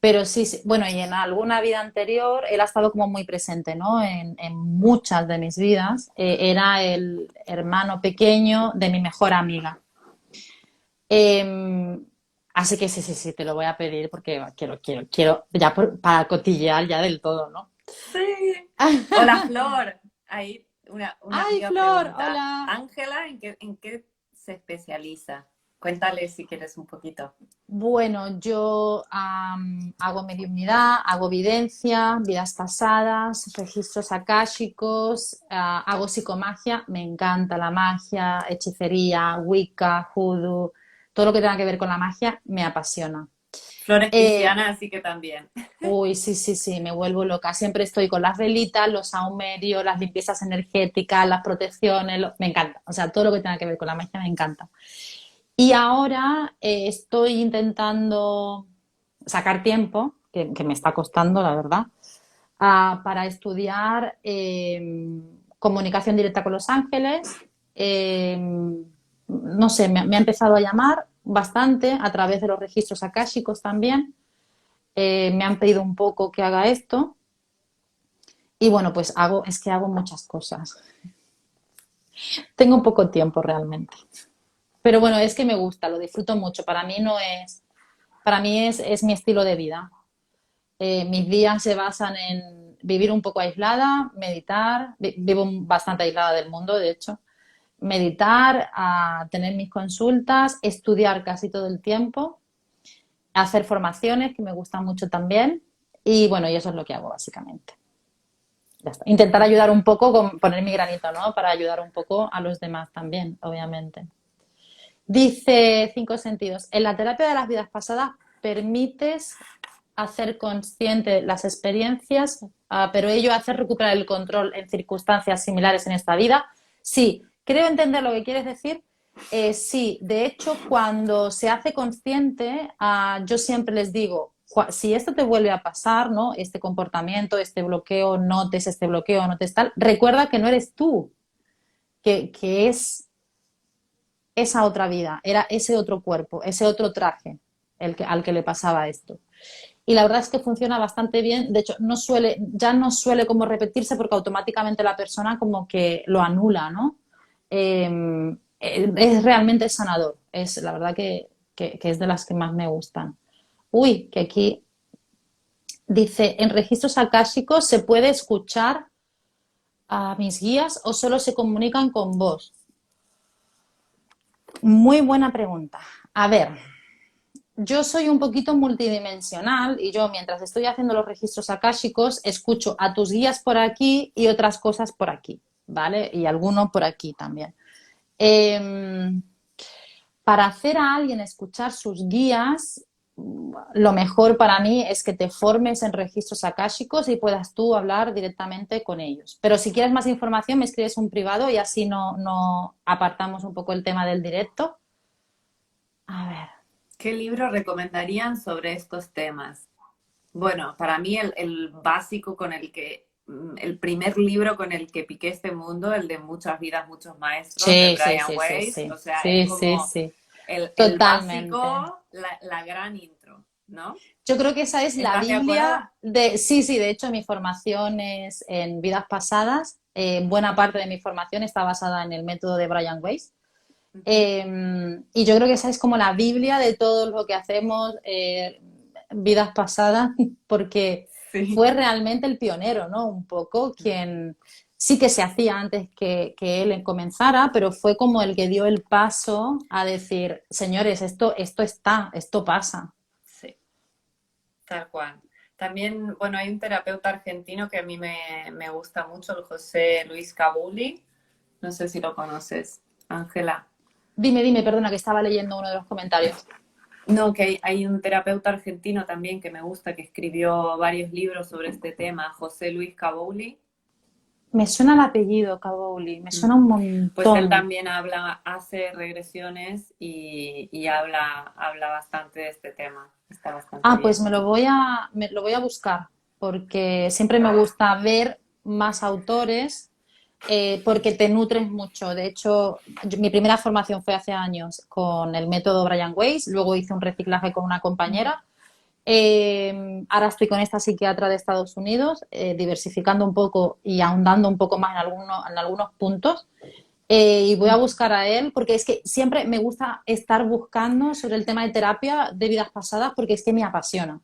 Pero sí, sí, bueno, y en alguna vida anterior él ha estado como muy presente, ¿no? En muchas de mis vidas. Era el hermano pequeño de mi mejor amiga. Eh, Así que sí, sí, sí, te lo voy a pedir porque quiero, ya para cotillear ya del todo, ¿no? Sí. Hola, Flor. Ahí una Ay, amiga Flor, pregunta, hola. Ángela, en qué se especializa? Cuéntale si quieres un poquito. Bueno, yo hago mediumnidad, hago videncia, vidas pasadas, registros akáshicos, hago psicomagia, me encanta la magia, hechicería, Wicca, Hoodoo, todo lo que tenga que ver con la magia me apasiona. Flor es Eh, pisciana, así que también. Uy, sí, sí, sí, me vuelvo loca. Siempre estoy con las velitas, los sahumerios, las limpiezas energéticas, las protecciones, me encanta. O sea, todo lo que tenga que ver con la magia me encanta. Y ahora estoy intentando sacar tiempo, que me está costando, la verdad, para estudiar comunicación directa con los ángeles. Eh, no sé, me ha empezado a llamar bastante a través de los registros akáshicos también. Me han pedido un poco que haga esto. Y bueno, pues es que hago muchas cosas. Tengo poco tiempo realmente. Pero bueno, es que me gusta, lo disfruto mucho. Para mí es mi estilo de vida. Mis días se basan en vivir un poco aislada, meditar, vivo bastante aislada del mundo, de hecho, meditar, a tener mis consultas, estudiar casi todo el tiempo, hacer formaciones que me gustan mucho también y bueno, y eso es lo que hago básicamente. Ya está. Intentar ayudar un poco, con poner mi granito, ¿no? Para ayudar un poco a los demás también, obviamente. Dice Cinco Sentidos, en la terapia de las vidas pasadas permites hacer consciente las experiencias, pero ello hace recuperar el control en circunstancias similares en esta vida. Sí, creo entender lo que quieres decir. Sí, de hecho, cuando se hace consciente, yo siempre les digo, si esto te vuelve a pasar, ¿no? Este comportamiento, este bloqueo, notes este bloqueo, notes tal, recuerda que no eres tú, que es esa otra vida, era ese otro cuerpo, ese otro traje al que le pasaba esto. Y la verdad es que funciona bastante bien. De hecho, ya no suele como repetirse porque automáticamente la persona como que lo anula, ¿no? Es realmente sanador. Es la verdad que es de las que más me gustan. Uy, que aquí Dice, en registros akáshicos se puede escuchar a mis guías o solo se comunican con vos. Muy buena pregunta. A ver, yo soy un poquito multidimensional y yo mientras estoy haciendo los registros akáshicos escucho a tus guías por aquí y otras cosas por aquí, ¿vale? Y alguno por aquí también. Eh, para hacer a alguien escuchar sus guías, lo mejor para mí es que te formes en registros akáshicos y puedas tú hablar directamente con ellos. Pero si quieres más información, me escribes un privado y así no apartamos un poco el tema del directo. A ver. ¿Qué libro recomendarían sobre estos temas? Bueno, para mí el básico con el que, el primer libro con el que piqué este mundo, el de Muchas vidas, muchos maestros, de Sí, sí, Brian sí, sí, Weiss, sí. o sea, es Sí, sí, como sí. el Totalmente. básico, la gran intro, ¿no? Yo creo que esa es la ¿Estás de acuerdo? Biblia de... Sí, sí, de hecho mi formación es en vidas pasadas. Buena parte de mi formación está basada en el método de Brian Weiss. Ujú. Y yo creo que esa es como la Biblia de todo lo que hacemos vidas pasadas, porque Sí. fue realmente el pionero, ¿no? Un poco quien sí que se hacía antes que él comenzara, pero fue como el que dio el paso a decir, señores, esto está, esto pasa. Sí, tal cual. También, bueno, hay un terapeuta argentino que a mí me gusta mucho, el José Luis Cabuli. No sé si lo conoces, Ángela. Dime, perdona, que estaba leyendo uno de los comentarios. No, que hay un terapeuta argentino también que me gusta, que escribió varios libros sobre este tema, José Luis Cabouli. Me suena el apellido, Kabouli, me Mm. suena un Pues él montón. también habla, hace regresiones y habla bastante de este tema. Está bastante Ah, pues bien. me lo voy a buscar, porque siempre me gusta ver más autores, porque te nutres mucho. De hecho, mi primera formación fue hace años con el método Brian Weiss, luego hice un reciclaje con una Ujú. compañera. Ahora estoy con esta psiquiatra de Estados Unidos, diversificando un poco y ahondando un poco más en algunos puntos. Y voy a Ujú. buscar a él porque es que siempre me gusta estar buscando sobre el tema de terapia de vidas pasadas porque es que me apasiona.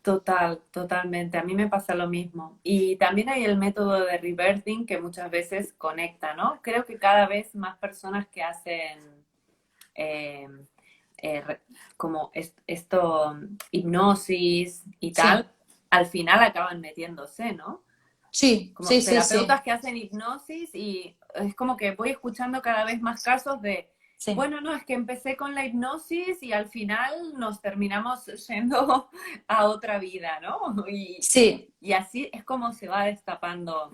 Totalmente. A mí me pasa lo mismo. Y también hay el método de rebirthing que muchas veces conecta, ¿no? Creo que cada vez más personas que hacen eh, eh, como esto, hipnosis y tal, Sí, al final acaban metiéndose, ¿no? sí, Como sí, sí, sí, terapeutas que hacen hipnosis y es como que voy escuchando cada vez más casos de, sí, bueno, no, es que empecé con la hipnosis y al final nos terminamos yendo a otra vida, ¿no? sí. Y así es como se va destapando.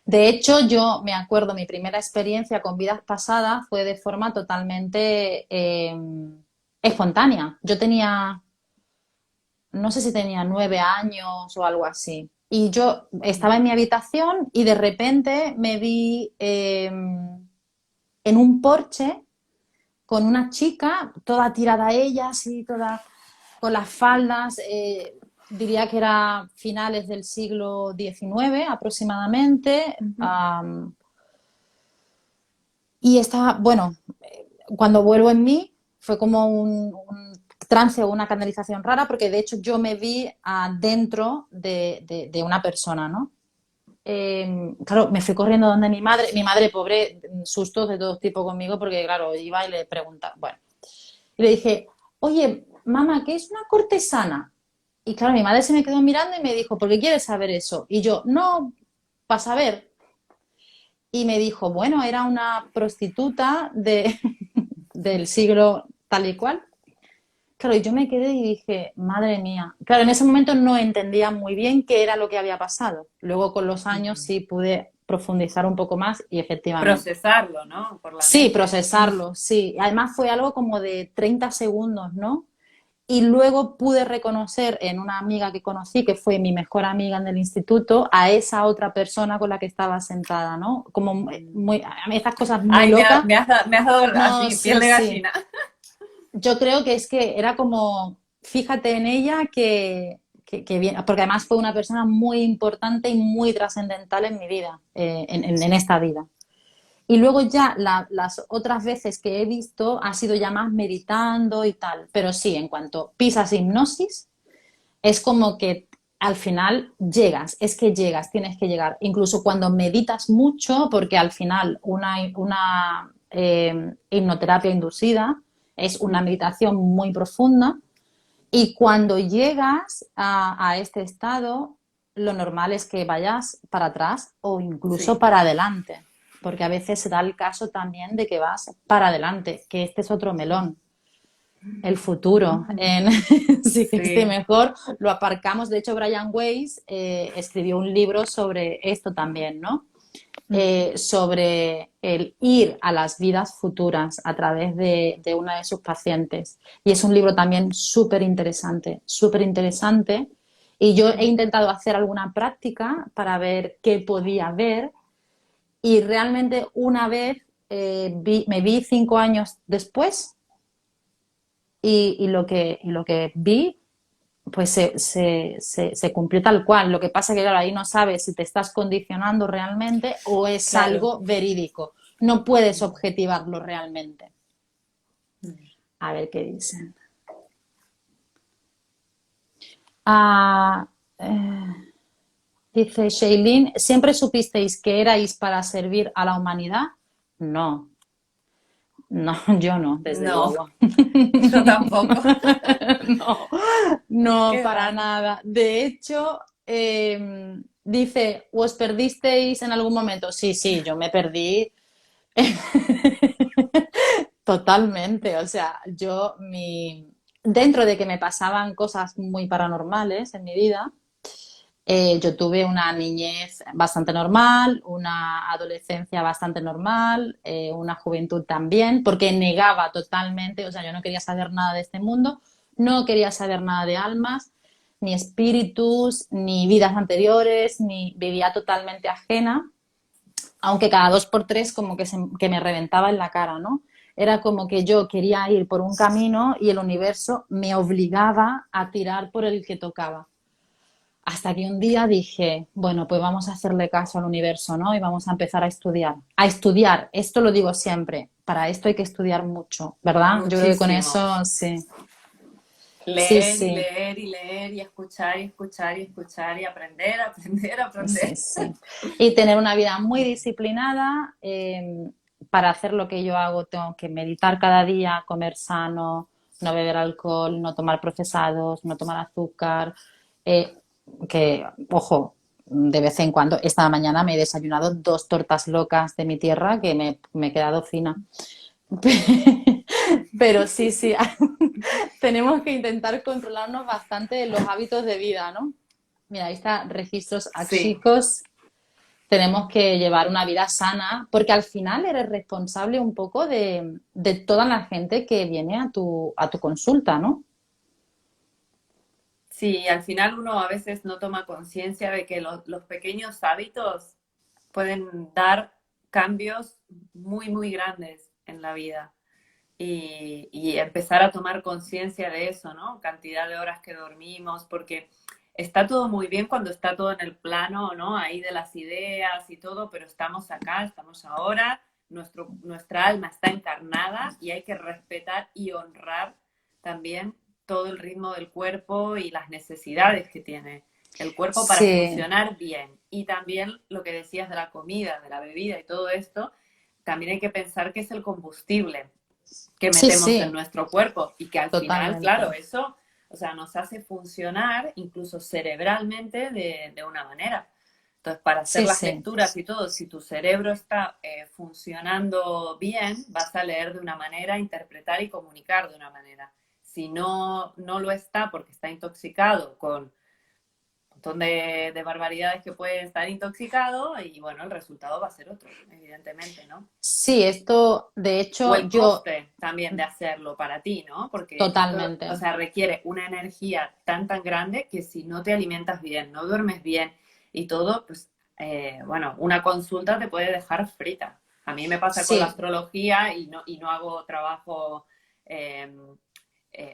De hecho, yo me acuerdo, mi primera experiencia con vidas pasadas fue de forma totalmente espontánea. Yo tenía, no sé si tenía 9 años o algo así. Y yo estaba en mi habitación y de repente me vi en un porche con una chica, toda tirada a ella, así, toda con las faldas, diría que era finales del siglo XIX aproximadamente. Ujú. Y estaba, bueno, cuando vuelvo en mí fue como un trance o una canalización rara, porque de hecho yo me vi dentro de una persona, ¿no? Claro, me fui corriendo donde mi madre pobre, sustos de todo tipo conmigo, porque claro, iba y le preguntaba, bueno, y le dije, oye, mamá, ¿qué es una cortesana? Y claro, mi madre se me quedó mirando y me dijo, ¿por qué quieres saber eso? Y yo, no, para saber. Y me dijo, bueno, era una prostituta del siglo tal y cual. Claro, y yo me quedé y dije, madre mía. Claro, en ese momento no entendía muy bien qué era lo que había pasado. Luego con los años Ujú. sí pude profundizar un poco más y efectivamente. Procesarlo, ¿no? Por la Sí, mente. procesarlo, sí. Además fue algo como de 30 segundos, ¿no? Y luego pude reconocer en una amiga que conocí, que fue mi mejor amiga en el instituto, a esa otra persona con la que estaba sentada, ¿no? Como muy, a mí estas cosas muy Ay, locas. me has dado No, así, piel sí, de sí. gallina. Yo creo que es que era como, fíjate en ella que bien, porque además fue una persona muy importante y muy trascendental en mi vida, en esta vida. Y luego ya las otras veces que he visto ha sido ya más meditando y tal. Pero sí, en cuanto pisas hipnosis, es como que al final llegas, es que llegas, tienes que llegar. Incluso cuando meditas mucho, porque al final una hipnoterapia inducida es una meditación muy profunda, y cuando llegas a este estado, lo normal es que vayas para atrás o incluso Sí. para adelante, porque a veces se da el caso también de que vas para adelante, que este es otro melón, el futuro. Sí que este Sí, mejor lo aparcamos. De hecho, Brian Weiss escribió un libro sobre esto también, ¿no? Sobre el ir a las vidas futuras a través de una de sus pacientes. Y es un libro también súper interesante, súper interesante. Y yo he intentado hacer alguna práctica para ver qué podía ver, y realmente una vez me vi 5 años después, y lo que vi pues se cumplió tal cual. Lo que pasa es que, claro, ahí no sabes si te estás condicionando realmente o es claro. algo verídico. No puedes objetivarlo realmente. A ver qué dicen. Ah, dice Shailene, ¿siempre supisteis que erais para servir a la humanidad? No, no, yo no, desde No, luego. yo tampoco. No, no, ¿Qué para va? nada. De hecho, dice, ¿os perdisteis en algún momento? Sí, sí, yo me perdí totalmente. O sea, dentro de que me pasaban cosas muy paranormales en mi vida, yo tuve una niñez bastante normal, una adolescencia bastante normal, una juventud también, porque negaba totalmente, o sea, yo no quería saber nada de este mundo, no quería saber nada de almas, ni espíritus, ni vidas anteriores, ni vivía totalmente ajena, aunque cada 2 por 3 como que me reventaba en la cara, ¿no? Era como que yo quería ir por un camino y el universo me obligaba a tirar por el que tocaba. Hasta que un día dije, bueno, pues vamos a hacerle caso al universo, ¿no? Y vamos a empezar a estudiar. A estudiar, esto lo digo siempre, para esto hay que estudiar mucho, ¿verdad? Yo creo que con Muchísimo. eso sí, sí, Leer y sí, leer y leer y escuchar y escuchar y escuchar y aprender, aprender, sí, aprender. sí. Y tener una vida muy disciplinada. Para hacer lo que yo hago tengo que meditar cada día, comer sano, no beber alcohol, no tomar procesados, no tomar azúcar. eh, que, ojo, de vez en cuando, esta mañana me he desayunado 2 tortas locas de mi tierra que me he quedado fina. Pero sí, sí, tenemos que intentar controlarnos bastante los hábitos de vida, ¿no? Mira, ahí está, registros Sí, áxicos. Tenemos que llevar una vida sana, porque al final eres responsable un poco de toda la gente que viene a tu consulta, ¿no? sí, al final uno a veces no toma conciencia de que los pequeños hábitos pueden dar cambios muy, muy grandes en la vida. Y empezar a tomar conciencia de eso, ¿no? Cantidad de horas que dormimos, porque está todo muy bien cuando está todo en el plano, ¿no? Ahí de las ideas y todo, pero estamos acá, estamos ahora, nuestra alma está encarnada y hay que respetar y honrar también todo el ritmo del cuerpo y las necesidades que tiene el cuerpo para Sí, funcionar bien. Y también lo que decías de la comida, de la bebida y todo esto, también hay que pensar que es el combustible que sí, metemos en sí, nuestro cuerpo y que al final, claro, totalmente. eso, o sea, nos hace funcionar incluso cerebralmente de una manera. Entonces, para hacer Sí, las sí, lecturas y todo, si tu cerebro está funcionando bien, vas a leer de una manera, interpretar y comunicar de una manera. Si no, no lo está porque está intoxicado con montón de barbaridades que pueden estar intoxicado y bueno, el resultado va a ser otro, evidentemente, ¿no? sí, esto, de O hecho, el yo coste también de hacerlo para ti, ¿no? Porque esto, totalmente. o sea, requiere una energía tan, tan grande que si no te alimentas bien, no duermes bien y todo, pues, bueno, una consulta te puede dejar frita. A mí me pasa con la Sí, astrología y no hago trabajo, eh,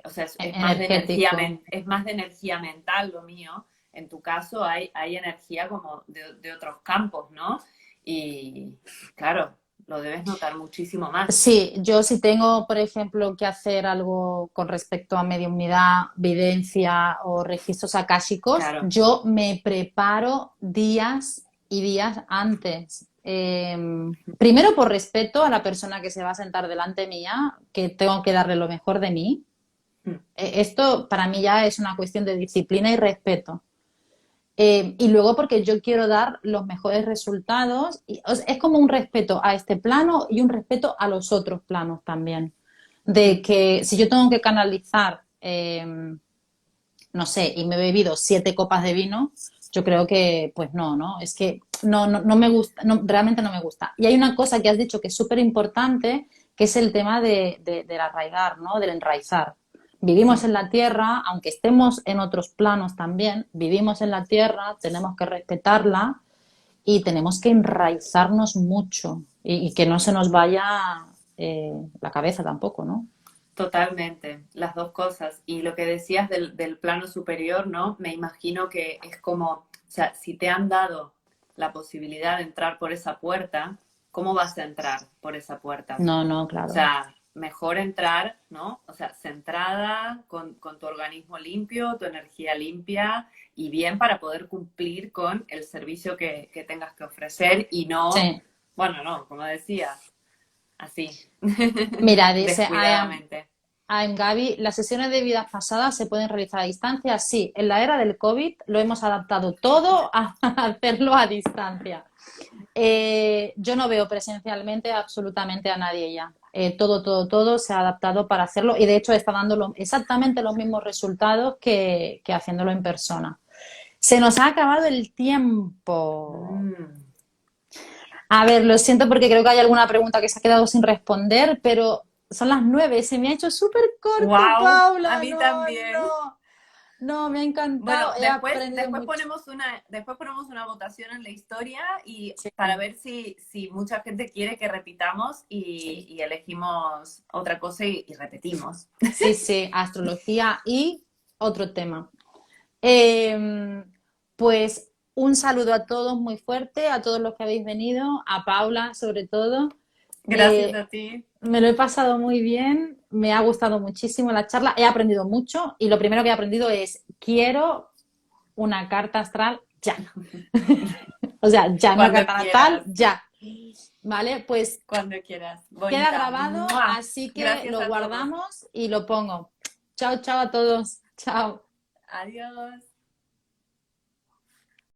o sea, es más de energía, energético. es más de energía mental lo mío. En tu caso hay energía como de otros campos, ¿no? Y claro, lo debes notar muchísimo más. Sí, yo si tengo, por ejemplo, que hacer algo con respecto a mediumnidad, videncia o registros akáshicos, Claro, yo me preparo días y días antes. Primero por respeto a la persona que se va a sentar delante mía, que tengo que darle lo mejor de mí. mm, Esto para mí ya es una cuestión de disciplina y respeto. Y luego porque yo quiero dar los mejores resultados. Es como un respeto a este plano y un respeto a los otros planos también. De mm. que si yo tengo que canalizar, no sé, y me he bebido 7 copas de vino, yo creo que, pues no, ¿no? Es que no me gusta, no, realmente no me gusta. Y hay una cosa que has dicho que es súper importante, que es el tema del arraigar, ¿no? Del enraizar. Vivimos Mm. en la tierra, aunque estemos en otros planos también, vivimos en la tierra, tenemos que respetarla y tenemos que enraizarnos mucho y que no se nos vaya la cabeza tampoco, ¿no? Totalmente, las dos cosas. Y lo que decías del plano superior, ¿no? Me imagino que es como, o sea, si te han dado la posibilidad de entrar por esa puerta, ¿cómo vas a entrar por esa puerta? No, no, O claro. sea, mejor entrar, ¿no? O sea, centrada, con tu organismo limpio, tu energía limpia y bien para poder cumplir con el servicio que tengas que ofrecer y no, Sí. bueno, no, como decía, así, Mira, dice descuidadamente. I'm Gaby, las sesiones de vidas pasadas se pueden realizar a distancia. Sí, en la era del COVID lo hemos adaptado todo a hacerlo a distancia. Yo no veo presencialmente absolutamente a nadie ya. Todo se ha adaptado para hacerlo y de hecho está dando exactamente los mismos resultados que haciéndolo en persona. Se nos ha acabado el tiempo. Mm. A ver, lo siento porque creo que hay alguna pregunta que se ha quedado sin responder, pero son las 9. Se me ha hecho súper corto, Wow, a Paula. mí No, también. no. No, me ha Bueno, encantado. He aprendido mucho. después ponemos una votación en la historia y Sí, para ver si mucha gente quiere que repitamos sí. y elegimos otra cosa y repetimos. Sí, sí, astrología y otro tema. Eh, pues un saludo a todos muy fuerte, a todos los que habéis venido, a Paula sobre todo. Gracias Eh, a ti. Me lo he pasado muy bien, me ha gustado muchísimo la charla, he aprendido mucho y lo primero que he aprendido es quiero una carta astral ya. O sea, ya, una Cuando carta natal quieras, ya. Vale, pues cuando quieras. queda Bonita. grabado, ¡Mua! así que Gracias lo a todos. guardamos y lo pongo. Chao, chao a todos. Chao. Adiós.